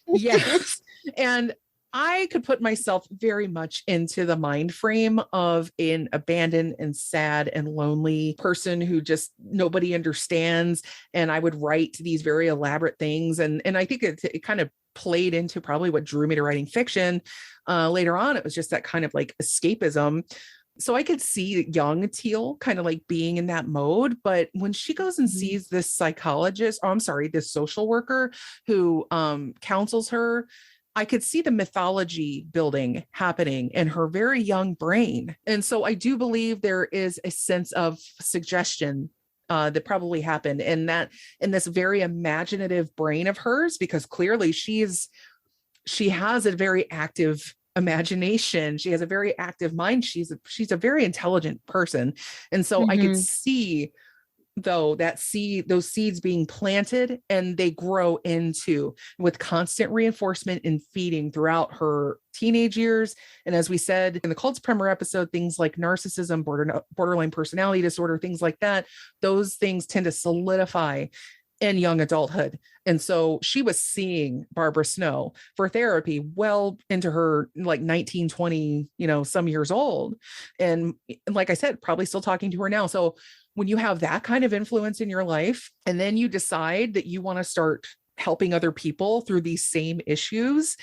Yes. And I could put myself very much into the mind frame of an abandoned and sad and lonely person who just nobody understands. And I would write these very elaborate things. And I think it kind of played into probably what drew me to writing fiction. Later on, it was just that kind of like escapism. So I could see young Teal kind of like being in that mode. But when she goes and sees this this social worker who counsels her, I could see the mythology building happening in her very young brain. And so I do believe there is a sense of suggestion that probably happened in this very imaginative brain of hers, because clearly she has a very active imagination. She has a very active mind. She's a very intelligent person. And so I could see, though, those seeds being planted, and they grow into, with constant reinforcement and feeding throughout her teenage years. And as we said in the Cult Supremator episode, things like narcissism, borderline personality disorder, things like that, those things tend to solidify in young adulthood. And so she was seeing Barbara Snow for therapy well into her, like, 19, 20, some years old. And like I said, probably still talking to her now. So when you have that kind of influence in your life, and then you decide that you want to start helping other people through these same issues,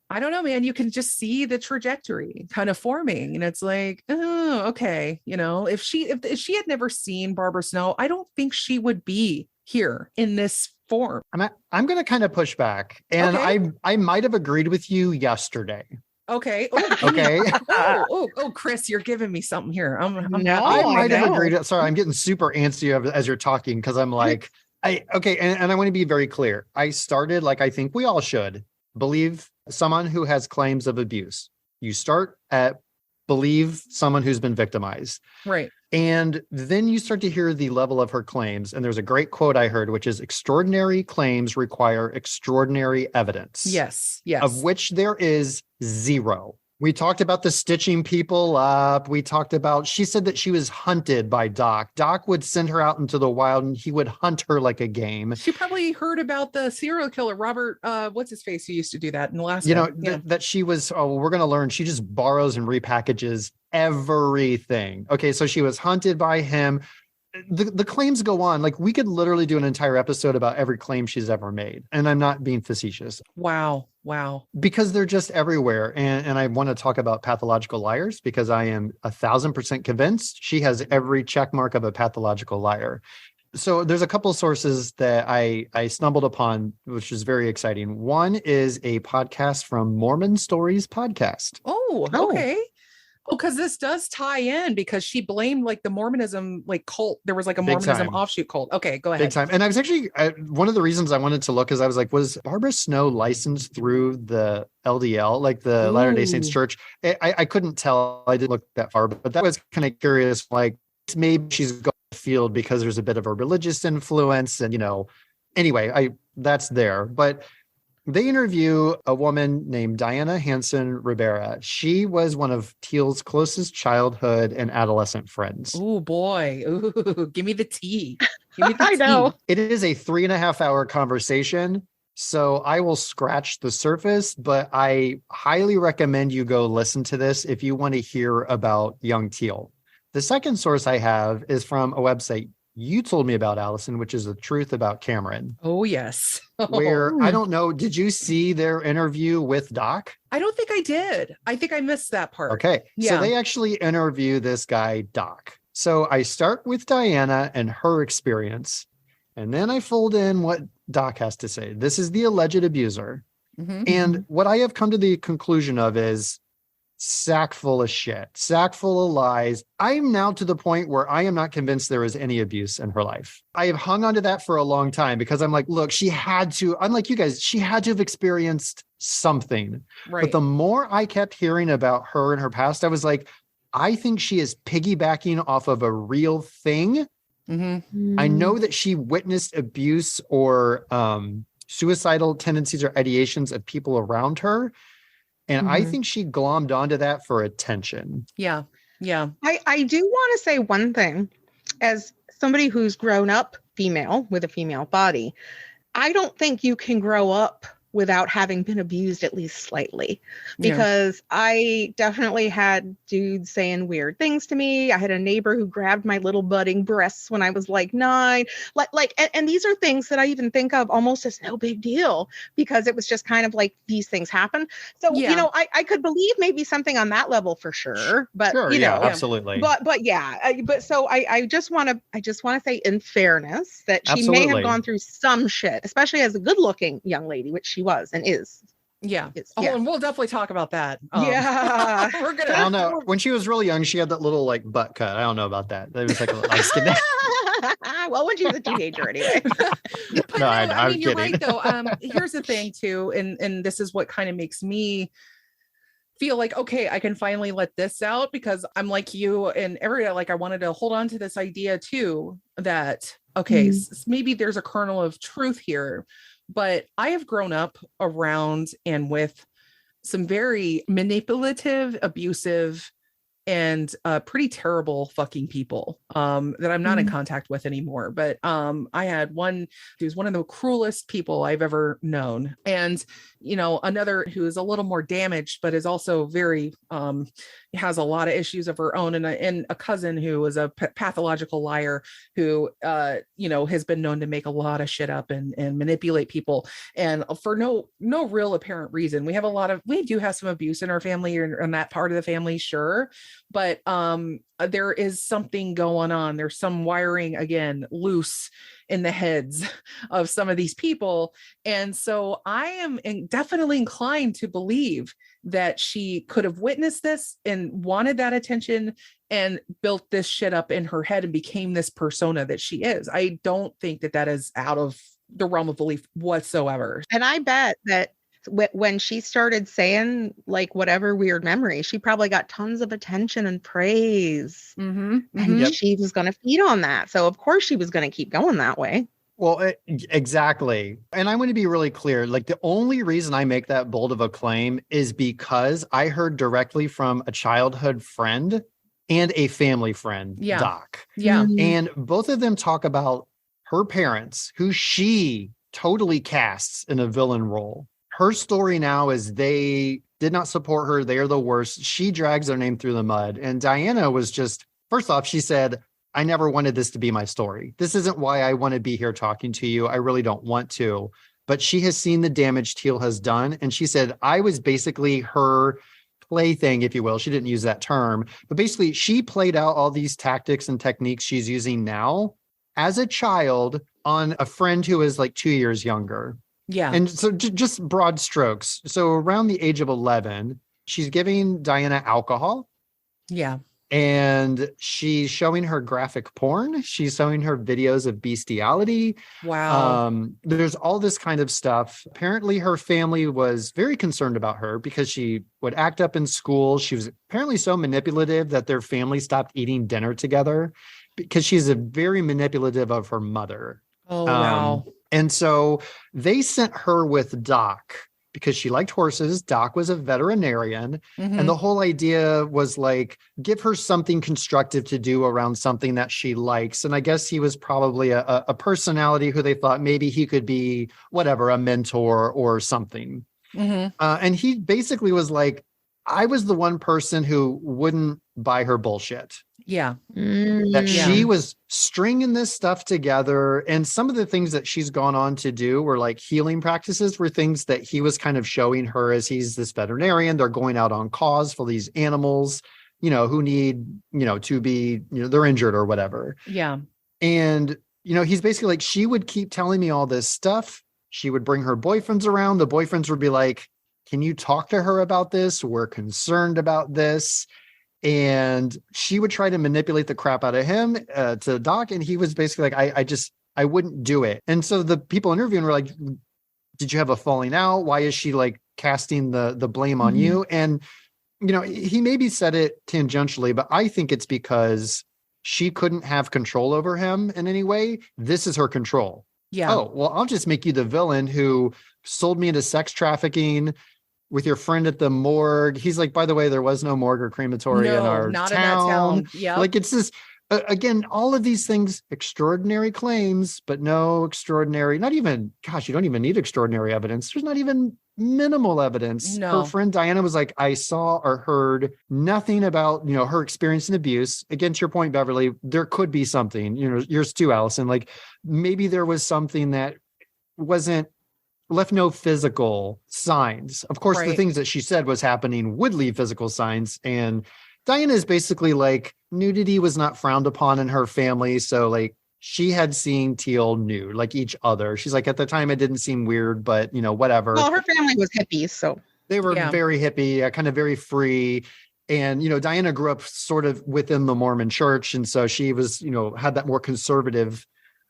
I don't know, man, you can just see the trajectory kind of forming. And it's like, oh, okay. If she had never seen Barbara Snow, I don't think she would be here in this form. I'm going to kind of push back, and okay. I might have agreed with you yesterday. Okay. Okay. Chris, you're giving me something here. I might have agreed. Sorry, I'm getting super antsy as you're talking, because I'm like, and I want to be very clear. I started, like I think we all should, believe someone who has claims of abuse. You start at believe someone who's been victimized. Right. And then you start to hear the level of her claims. And there's a great quote I heard, which is, extraordinary claims require extraordinary evidence. Yes. Of which there is zero. We talked about the stitching people up. She said that she was hunted by Doc. Doc would send her out into the wild, and he would hunt her like a game. She probably heard about the serial killer, Robert, what's his face, who used to do that in Alaska. That she was, we're going to learn, she just borrows and repackages everything. Okay, so she was hunted by him. The claims go on. Like, we could literally do an entire episode about every claim she's ever made. And I'm not being facetious. Wow. Because they're just everywhere. And I want to talk about pathological liars, because I am 1,000% convinced she has every check mark of a pathological liar. So there's a couple of sources that I stumbled upon, which is very exciting. One is a podcast from Mormon Stories Podcast. Oh, okay. Because this does tie in, because she blamed, like, the Mormonism, like, cult. There was like a Mormonism offshoot cult. Okay, go ahead. Big time. And I was actually, one of the reasons I wanted to look is I was like, was Barbara Snow licensed through the LDL, like the Latter-day Saints Church? I couldn't tell. I didn't look that far, but that was kind of curious. Like, maybe she's going to the field because there's a bit of a religious influence, and, anyway, that's there. But they interview a woman named Diana Hansen Rivera. She was one of Teal's closest childhood and adolescent friends. Oh boy. Ooh, give me the tea. I know. It is a 3.5-hour conversation, so I will scratch the surface, but I highly recommend you go listen to this if you want to hear about young Teal. The second source I have is from a website, you told me about, Allison, which is the truth about Cameron. Oh, yes. Where I don't know, did you see their interview with Doc? I don't think I did. I think I missed that part. Okay. Yeah. So they actually interview this guy, Doc. So I start with Diana and her experience, and then I fold in what Doc has to say. This is the alleged abuser. Mhm. And what I have come to the conclusion of is sack full of shit, sack full of lies. I'm now to the point where I am not convinced there is any abuse in her life. I have hung on to that for a long time because I'm like, look, she had to, unlike you guys, she had to have experienced something. Right. But the more I kept hearing about her and her past, I was like, I think she is piggybacking off of a real thing. Mhm. I know that she witnessed abuse or suicidal tendencies or ideations of people around her. And I think she glommed onto that for attention. Yeah. Yeah. I do want to say one thing. As somebody who's grown up female with a female body, I don't think you can grow up without having been abused at least slightly, because I definitely had dudes saying weird things to me. I had a neighbor who grabbed my little budding breasts when I was like 9, and these are things that I even think of almost as no big deal, because it was just kind of like these things happen. So, you know, I could believe maybe something on that level for sure, but you know, absolutely. But so I just want to say in fairness that she may have gone through some shit, especially as a good looking young lady, which she was and is. Yeah. And we'll definitely talk about that. We're gonna. I don't know. When she was really young, she had that little like butt cut. I don't know about that. That was like a little skin. Well, when she was a teenager, anyway. No, I mean, you're right though. Here's the thing too, and this is what kind of makes me feel like, okay, I can finally let this out, because I'm like you and everybody, like I wanted to hold on to this idea too, that okay, maybe there's a kernel of truth here. But I have grown up around and with some very manipulative, abusive, and pretty terrible fucking people that I'm not in contact with anymore. But I had one who's one of the cruelest people I've ever known. And, you know, another who is a little more damaged, but is also very, has a lot of issues of her own. And a cousin who was a pathological liar who, you know, has been known to make a lot of shit up and manipulate people. And for no real apparent reason. We do have some abuse in our family or in that part of the family, sure. But there is something going on. There's some wiring, again, loose in the heads of some of these people. And so I am definitely inclined to believe that she could have witnessed this and wanted that attention and built this shit up in her head and became this persona that she is. I don't think that is out of the realm of belief whatsoever. And I bet that when she started saying like whatever weird memory, she probably got tons of attention and praise. And she was going to feed on that. So of course she was going to keep going that way. Well, exactly. And I want to be really clear. Like the only reason I make that bold of a claim is because I heard directly from a childhood friend and a family friend, Doc. Yeah. And both of them talk about her parents, who she totally casts in a villain role. Her story now is they did not support her. They are the worst. She drags their name through the mud. And Diana was just, first off, she said, I never wanted this to be my story. This isn't why I want to be here talking to you. I really don't want to. But she has seen the damage Teal has done. And she said, I was basically her plaything, if you will. She didn't use that term. But basically, she played out all these tactics and techniques she's using now as a child on a friend who is like 2 years younger. Yeah. And so just broad strokes. So around the age of 11, she's giving Diana alcohol. Yeah. And she's showing her graphic porn. She's showing her videos of bestiality. Wow. There's all this kind of stuff. Apparently her family was very concerned about her because she would act up in school. She was apparently so manipulative that their family stopped eating dinner together because she's a very manipulative of her mother. Oh, wow. And so they sent her with Doc because she liked horses. Doc was a veterinarian. And the whole idea was like, give her something constructive to do around something that she likes. And I guess he was probably a personality who they thought maybe he could be whatever, a mentor or something. And he basically was like, I was the one person who wouldn't buy her bullshit. Yeah. That Yeah. she was stringing this stuff together. And some of the things that she's gone on to do were like healing practices, were things that he was kind of showing her as he's this veterinarian. They're going out on cause for these animals, you know, who need, you know, to be, you know, they're injured or whatever. Yeah. And, you know, he's basically like, she would keep telling me all this stuff. She would bring her boyfriends around. The boyfriends would be like, can you talk to her about this? We're concerned about this. And she would try to manipulate the crap out of him to Doc. And he was basically like, I wouldn't do it. And so the people interviewing were like, did you have a falling out? Why is she like casting the blame on you? And, you know, he maybe said it tangentially, but I think it's because she couldn't have control over him in any way. This is her control. Yeah. Oh, well, I'll just make you the villain who sold me into sex trafficking with your friend at the morgue. He's like, by the way, there was no morgue or crematory in our not town. in that town. Yeah. Like, it's this, again, all of these things, extraordinary claims, but no extraordinary, not even, gosh, you don't even need extraordinary evidence. There's not even minimal evidence. No. Her friend Diana was like, I saw or heard nothing about, you know, her experience in abuse. Again, to your point, Beverly, there could be something, you know, yours too, Allison, like maybe there was something that wasn't, left no physical signs. Of course, the things that she said was happening would leave physical signs. And Diana is basically like, nudity was not frowned upon in her family. So like she had seen Teal nude, like each other. She's like, at the time it didn't seem weird, but you know, whatever. Well, her family was hippies, so they were very hippie, kind of very free. And, you know, Diana grew up sort of within the Mormon church. And so she was, you know, had that more conservative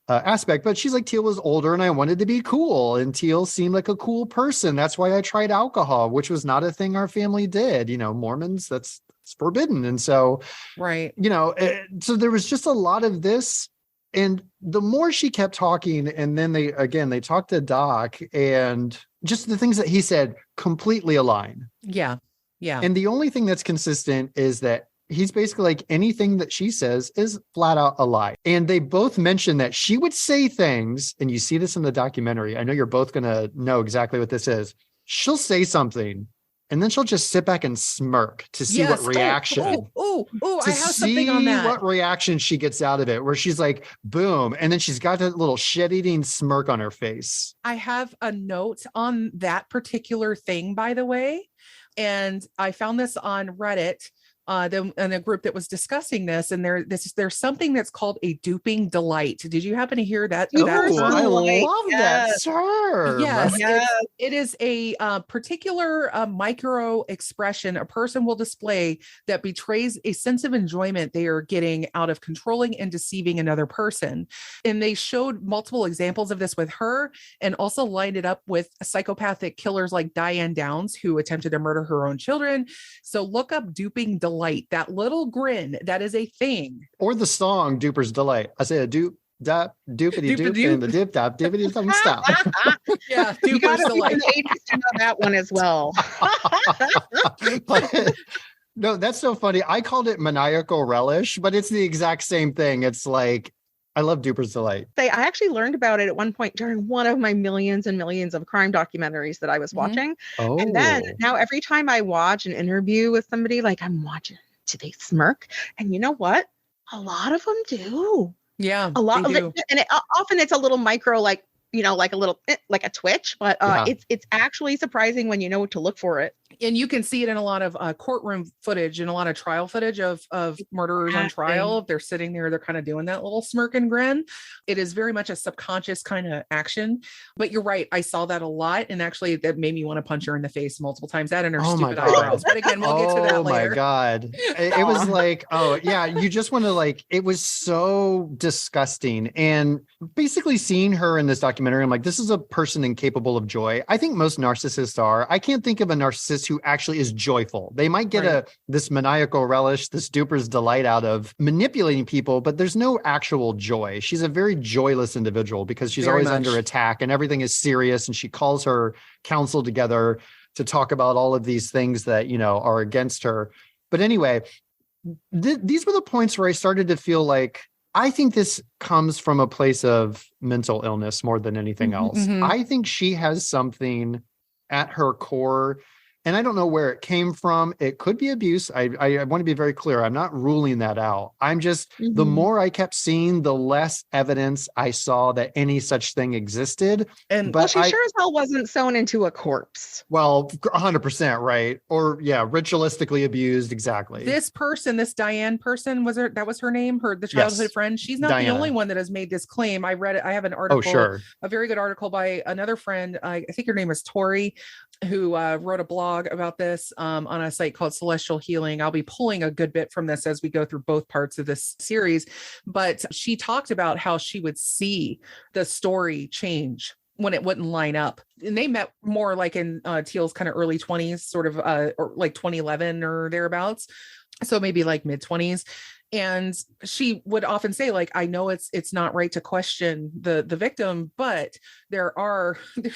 aspect, but she's like, Teal was older and I wanted to be cool. And Teal seemed like a cool person. That's why I tried alcohol, which was not a thing our family did. You know, Mormons, that's forbidden. And so, you know, so there was just a lot of this. And the more she kept talking, and then they talked to Doc, and just the things that he said completely align. Yeah. Yeah. And the only thing that's consistent is that he's basically like, anything that she says is flat out a lie. And they both mentioned that she would say things, and you see this in the documentary. I know you're both going to know exactly what this is. She'll say something, and then she'll just sit back and smirk to see what reaction. I have something on that. What reaction she gets out of it, where she's like, boom. And then she's got that little shit-eating smirk on her face. I have a note on that particular thing, by the way. And I found this on Reddit. In a group that was discussing this, and there's something that's called a duping delight. Did you happen to hear that? Oh, I love that term. Yes, it is a particular micro expression a person will display that betrays a sense of enjoyment they are getting out of controlling and deceiving another person. And they showed multiple examples of this with her, and also lined it up with psychopathic killers like Diane Downs, who attempted to murder her own children. So look up duping delight. That little grin, that is a thing. Or the song Duper's Delight. I say a doop dap doopity doop and the dip dap dippity stop. Yeah, Duper's Delight. You to know that one as well. But, no, that's so funny. I called it maniacal relish, but it's the exact same thing. It's like, I love Duper's Delight. I actually learned about it at one point during one of my millions and millions of crime documentaries that I was watching. Oh. And then now every time I watch an interview with somebody, like I'm watching, do they smirk? And you know what? A lot of them do. Yeah, a lot of it. And often it's a little micro, like, you know, like a little, like a twitch, but it's actually surprising when you know what to look for it. And you can see it in a lot of courtroom footage and a lot of trial footage of murderers on trial. If they're sitting there, they're kind of doing that little smirk and grin. It is very much a subconscious kind of action. But you're right. I saw that a lot. And actually that made me want to punch her in the face multiple times. That and her stupid eyebrows. But again, we'll get to that later. Oh my God. It was like, oh yeah, you just want to like, it was so disgusting. And basically seeing her in this documentary, I'm like, this is a person incapable of joy. I think most narcissists are. I can't think of a narcissist who actually is joyful. They might get this maniacal relish, this Duper's Delight out of manipulating people, but there's no actual joy. She's a very joyless individual because she's always under attack and everything is serious. And she calls her counsel together to talk about all of these things that, you know, are against her. But anyway, these were the points where I started to feel like, I think this comes from a place of mental illness more than anything else. I think she has something at her core And I don't know where it came from. It could be abuse. I want to be very clear. I'm not ruling that out. I'm just, the more I kept seeing, the less evidence I saw that any such thing existed. And well, she sure as hell wasn't sewn into a corpse. Well, 100%, right? Or yeah, ritualistically abused. Exactly. This person, this Diane person, that was her name, the childhood friend. She's not Diana. the only one that has made this claim. I read it. I have an article, a very good article by another friend. I think her name is Tori, who wrote a blog about this on a site called Celestial Healing. I'll be pulling a good bit from this as we go through both parts of this series. But she talked about how she would see the story change when it wouldn't line up. And they met more like in Teal's kind of early 20s, sort of or like 2011 or thereabouts. So maybe like mid 20s. And she would often say, like, I know it's not right to question the victim, but there's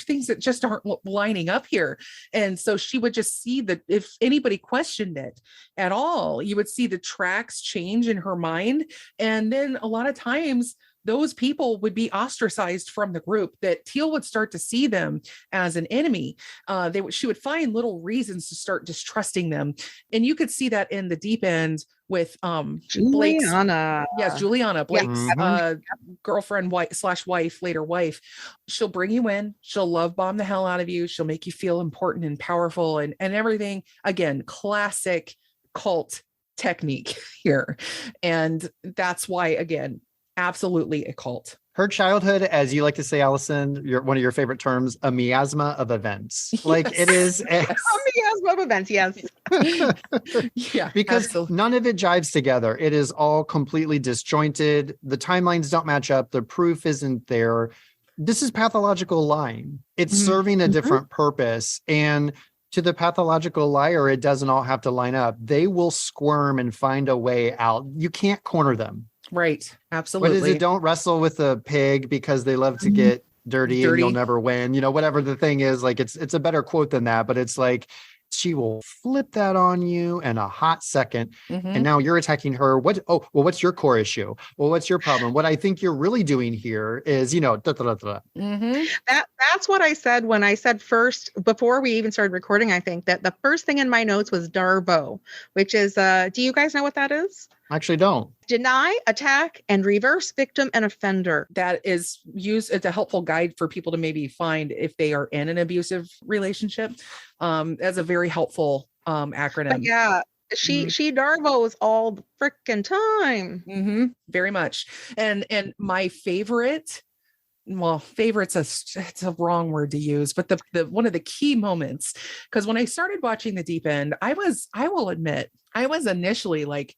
things that just aren't lining up here. And so she would just see that if anybody questioned it at all, you would see the tracks change in her mind. And then a lot of times those people would be ostracized from the group, that Teal would start to see them as an enemy. She would find little reasons to start distrusting them. And you could see that in the deep end with Juliana. Juliana, Blake's girlfriend, wife, later wife. She'll bring you in, she'll love bomb the hell out of you, she'll make you feel important and powerful and everything. Again, classic cult technique here. And that's why, again, absolutely a cult. Her childhood, as you like to say, Allison, one of your favorite terms, a miasma of events. Like it is a miasma of events, yes. Yeah, because absolutely. None of it jives together. It is all completely disjointed. The timelines don't match up. The proof isn't there. This is pathological lying. It's serving a different purpose. And to the pathological liar, it doesn't all have to line up. They will squirm and find a way out. You can't corner them. Right. Absolutely. What is it? Don't wrestle with a pig because they love to get dirty and you'll never win. You know, whatever the thing is, like it's a better quote than that, but it's like she will flip that on you in a hot second. And now you're attacking her. What's your core issue? Well, what's your problem? What I think you're really doing here is, That's what I said when I said first, before we even started recording, I think that the first thing in my notes was DARBO, which is, do you guys know what that is? Actually don't. Deny, attack, and reverse victim and offender. That is used as a helpful guide for people to maybe find if they are in an abusive relationship. As a very helpful acronym. But yeah, she Darvos all the frickin' time. Very much. And my favorite, well, favorite's it's a wrong word to use, but the one of the key moments, because when I started watching The Deep End, I will admit, I was initially like,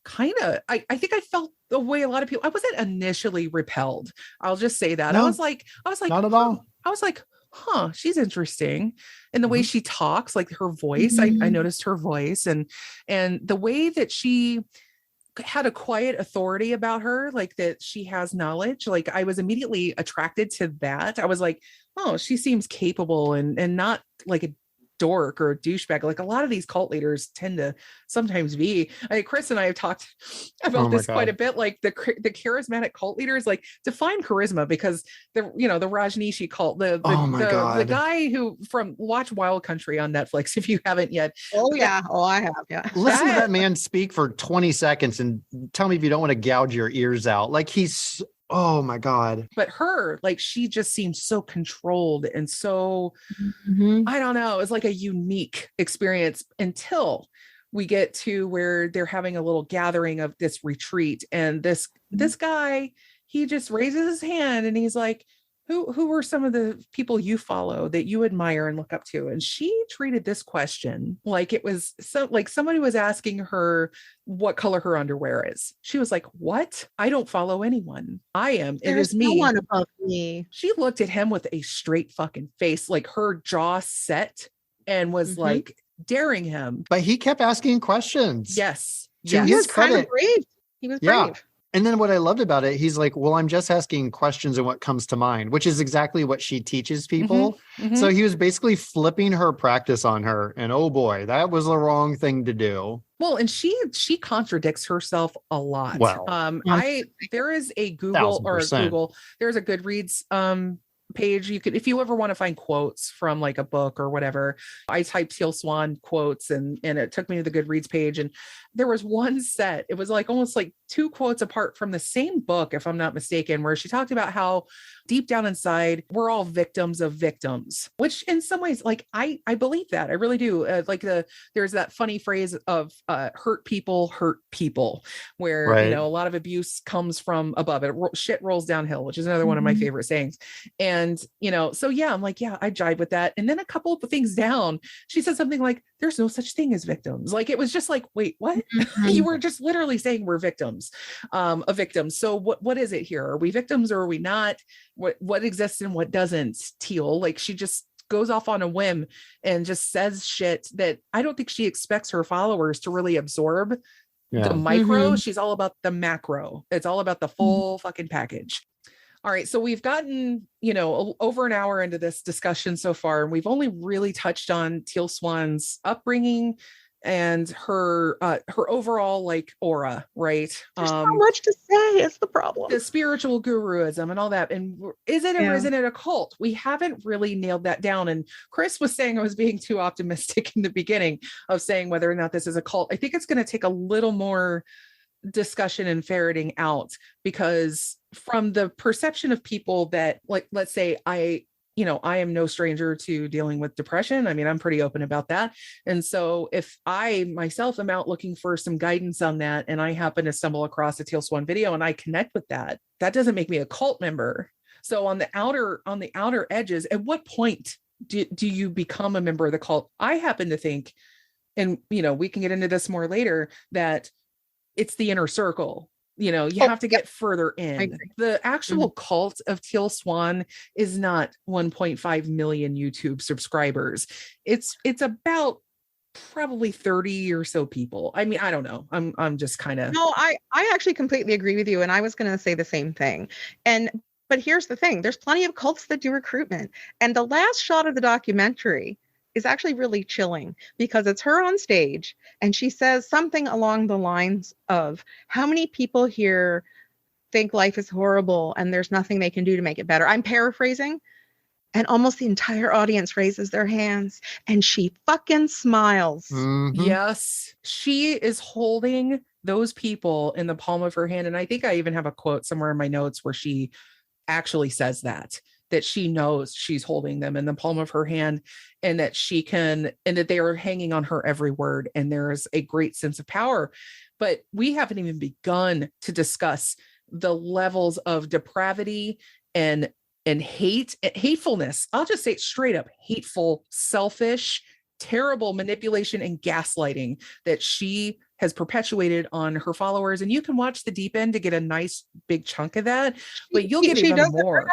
kind of, I think I felt the way a lot of people, I wasn't initially repelled. I'll just say that. No, I was like, not at all. I was like, she's interesting. And the way she talks, like her voice, I noticed her voice and the way that she had a quiet authority about her, like that she has knowledge. Like I was immediately attracted to that. I was like, oh, she seems capable and not like a dork or a douchebag. Like a lot of these cult leaders tend to sometimes be. Chris and I have talked about this quite a bit. Like the charismatic cult leaders, like define charisma, because the Rajneeshi cult, the guy who watch Wild Country on Netflix if you haven't yet. Oh yeah, I have. Yeah, listen to that man speak for 20 seconds and tell me if you don't want to gouge your ears out. Like he's. Oh my God. But her, like, she just seems so controlled and so, I don't know, it's like a unique experience until we get to where they're having a little gathering of this retreat. And this guy, he just raises his hand and he's like, who are some of the people you follow that you admire and look up to? And she treated this question like it was like somebody was asking her what color her underwear is. She was like, what? I don't follow anyone. I am. It is me. No one above me. She looked at him with a straight fucking face, like her jaw set, and was like daring him. But he kept asking questions. Yes. He was kind of brave. He was brave. And then what I loved about it, he's like, well, I'm just asking questions and what comes to mind, which is exactly what she teaches people. So he was basically flipping her practice on her. And oh boy, that was the wrong thing to do. Well, and she contradicts herself a lot. Well, there is a there's a Goodreads page. You could, if you ever want to find quotes from like a book or whatever, I typed Teal Swan quotes and it took me to the Goodreads page. And there was one set, it was like almost like 2 quotes apart from the same book, if I'm not mistaken, where she talked about how deep down inside, we're all victims of victims, which in some ways, like I believe that. I really do. There's that funny phrase of hurt people, where, Right. you know, a lot of abuse comes from above it. Shit rolls downhill, which is another one of my favorite sayings. And, you know, so yeah, I'm like, yeah, I jive with that. And then a couple of things down, she said something like, there's no such thing as victims. Like, it was just like, wait, what? You were just literally saying we're victims, a victim. So what is it here? Are we victims or are we not? What exists and what doesn't, Teal? Like, she just goes off on a whim and just says shit that I don't think she expects her followers to really absorb. The micro, she's all about the macro. It's all about the full fucking package. All right. So we've gotten, you know, over an hour into this discussion so far, and we've only really touched on Teal Swan's upbringing and her overall like aura, right? There's so much to say. It's the problem. The spiritual guruism and all that. And is it or isn't it a cult? We haven't really nailed that down. And Chris was saying I was being too optimistic in the beginning of saying whether or not this is a cult. I think it's going to take a little more discussion and ferreting out, because from the perception of people that, like, let's say I am no stranger to dealing with depression. I mean, I'm pretty open about that. And so if I myself am out looking for some guidance on that, and I happen to stumble across a Teal Swan video and I connect with that, that doesn't make me a cult member. So on the outer edges, at what point do you become a member of the cult? I happen to think, and, you know, we can get into this more later, that it's the inner circle. You know, you have to get further in. The actual cult of Teal Swan is not 1.5 million YouTube subscribers. It's about probably 30 or so people. I mean, I don't know. I'm just kind of. No, I actually completely agree with you. And I was going to say the same thing. But here's the thing. There's plenty of cults that do recruitment. And the last shot of the documentary is actually really chilling, because it's her on stage and she says something along the lines of, how many people here think life is horrible and there's nothing they can do to make it better? I'm paraphrasing. And almost the entire audience raises their hands and she fucking smiles. Yes, she is holding those people in the palm of her hand. And I think I even have a quote somewhere in my notes where she actually says that she knows she's holding them in the palm of her hand, and that that they are hanging on her every word. And there's a great sense of power. But we haven't even begun to discuss the levels of depravity and hatefulness. I'll just say it straight up: hateful, selfish, terrible manipulation and gaslighting that she has perpetuated on her followers. And you can watch the deep end to get a nice big chunk of that, but you'll get even more.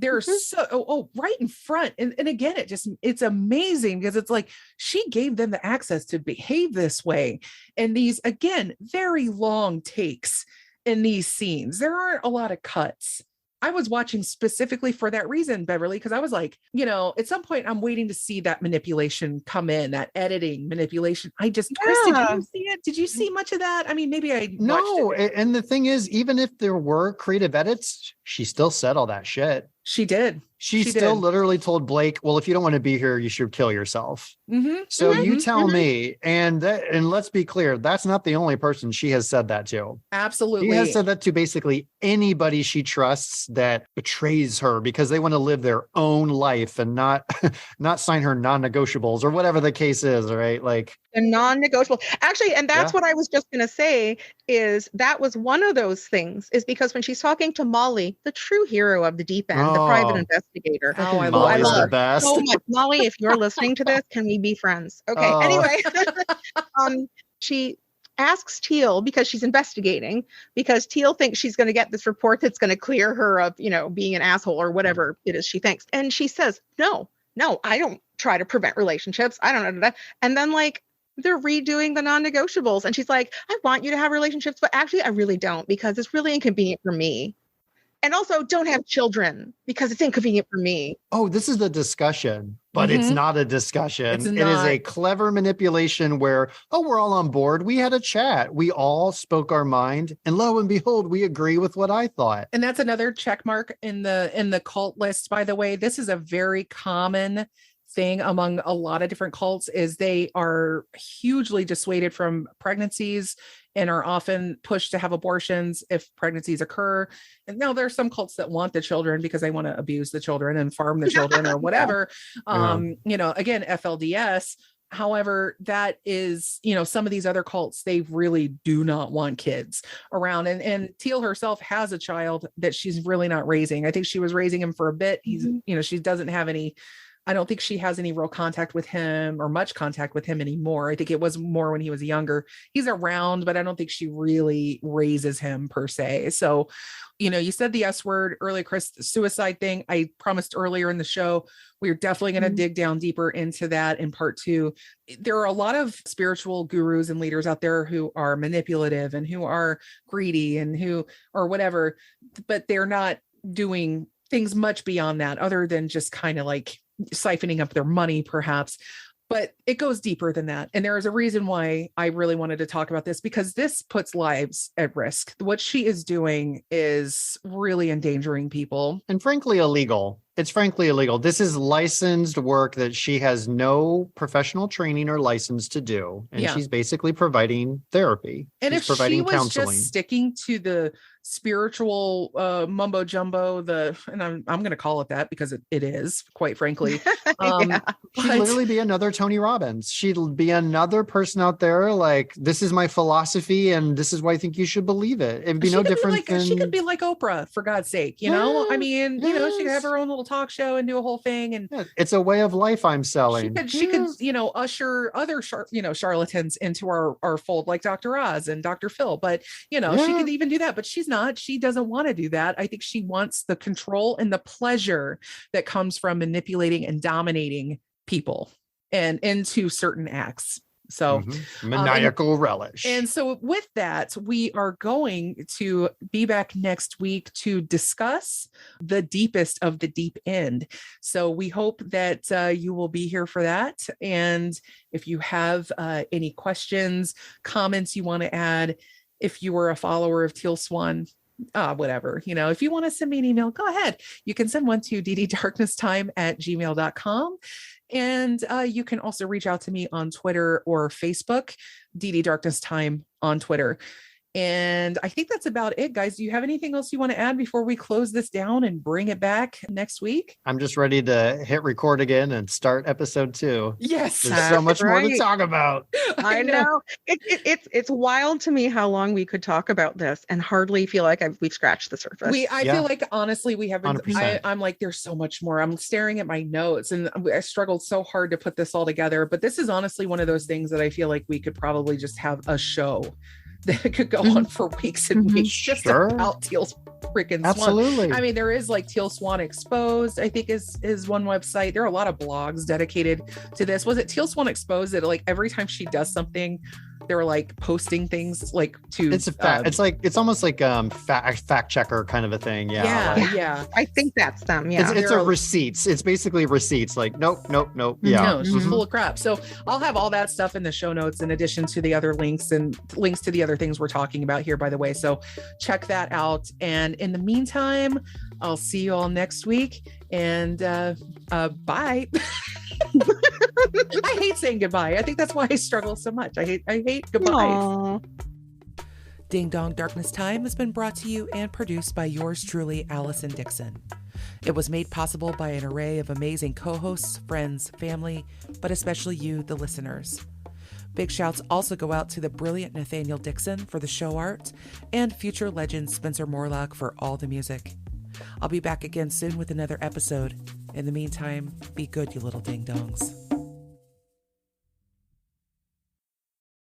There's so right in front. And again, it's amazing, because it's like she gave them the access to behave this way. And these, again, very long takes in these scenes. There aren't a lot of cuts. I was watching specifically for that reason, Beverly, because I was like, you know, at some point I'm waiting to see that manipulation come in, that editing manipulation. Chris, did you see it? Did you see much of that? I mean, maybe I watched it. And the thing is, even if there were creative edits, she still said all that shit. She did. She still literally told Blake, well, if you don't want to be here, you should kill yourself. So you tell me, and let's be clear, that's not the only person she has said that to. Absolutely. She has said that to basically anybody she trusts that betrays her because they want to live their own life and not sign her non-negotiables or whatever the case is, right? Like the non-negotiable. Actually, and that's what I was just going to say, is that was one of those things, is because when she's talking to Molly, the true hero of the deep end, the private investigator. Oh, I love the best. So much. Molly, if you're listening to this, can we be friends? Okay. Anyway, she asks Teal, because she's investigating, because Teal thinks she's going to get this report that's going to clear her of, you know, being an asshole or whatever it is she thinks. And she says, no, I don't try to prevent relationships. I don't know. And then like, they're redoing the non-negotiables. And she's like, I want you to have relationships, but actually I really don't, because it's really inconvenient for me. And also don't have children because it's inconvenient for me. Oh, this is the discussion, but it's not a discussion. It is a clever manipulation where, oh, we're all on board. We had a chat. We all spoke our mind. And lo and behold, we agree with what I thought. And that's another check mark in the cult list, by the way. This is a very common thing among a lot of different cults, is they are hugely dissuaded from pregnancies and are often pushed to have abortions if pregnancies occur. And now there are some cults that want the children because they want to abuse the children and farm the children or whatever. Again, FLDS. However, that is, some of these other cults, they really do not want kids around. And Teal herself has a child that she's really not raising. I think she was raising him for a bit. He's, she doesn't have any, I don't think she has any real contact with him or much contact with him anymore. I think it was more when he was younger. He's around, but I don't think she really raises him per se. So, you said the S word earlier, Chris, the suicide thing. I promised earlier in the show, we're definitely going to dig down deeper into that in part 2. There are a lot of spiritual gurus and leaders out there who are manipulative and who are greedy and who or whatever, but they're not doing things much beyond that other than just kind of like siphoning up their money, perhaps. But it goes deeper than that. And there is a reason why I really wanted to talk about this, because this puts lives at risk. What she is doing is really endangering people. And frankly, illegal. It's frankly illegal. This is licensed work that she has no professional training or license to do. And she's basically providing therapy. And she's if providing she was counseling. just sticking to the spiritual mumbo jumbo, and I'm going to call it that because it is, quite frankly. She'd literally be another Tony Robbins. She'd be another person out there like, this is my philosophy and this is why I think you should believe it. It'd be no different than... She could be like Oprah, for God's sake, I mean, she could have her own little talk show and do a whole thing. And it's a way of life I'm selling. She could usher other charlatans into our fold, like Dr. Oz and Dr. Phil. But she could even do that, but she's not. She doesn't want to do that. I think she wants the control and the pleasure that comes from manipulating and dominating people and into certain acts. So maniacal relish. And so with that, we are going to be back next week to discuss the deepest of the deep end. So we hope that you will be here for that. And if you have any questions, comments you want to add, if you were a follower of Teal Swan, whatever, if you want to send me an email, go ahead. You can send one to dddarknesstime@gmail.com. And you can also reach out to me on Twitter or Facebook, dddarknesstime on Twitter. And I think that's about it, guys. Do you have anything else you want to add before we close this down and bring it back next week? I'm just ready to hit record again and start episode 2. Yes. There's so much more to talk about. I know. It's wild to me how long we could talk about this and hardly feel like we've scratched the surface. I feel like, honestly, we haven't. 100%. I'm like, there's so much more. I'm staring at my notes and I struggled so hard to put this all together. But this is honestly one of those things that I feel like we could probably just have a show that could go on for weeks and weeks just about Teal's freaking Swan. Absolutely. I mean, there is like Teal Swan Exposed, I think is one website. There are a lot of blogs dedicated to this. Was it Teal Swan Exposed that like every time she does something, they're like posting things like to it's a fact. It's almost like fact checker kind of a thing. Yeah. I think that's them. Yeah. It's a receipts. It's basically receipts. Like nope. Yeah. No, it's just full of crap. So I'll have all that stuff in the show notes in addition to the other links and links to the other things we're talking about here, by the way. So check that out. And in the meantime, I'll see you all next week. And bye. I hate saying goodbye. I think that's why I struggle so much. I hate goodbyes. Aww. Ding Dong Darkness Time has been brought to you and produced by yours truly, Allison Dixon. It was made possible by an array of amazing co-hosts, friends, family, but especially you, the listeners. Big shouts also go out to the brilliant Nathaniel Dixon for the show art and future legend Spencer Morlock for all the music. I'll be back again soon with another episode. In the meantime, be good, you little ding-dongs.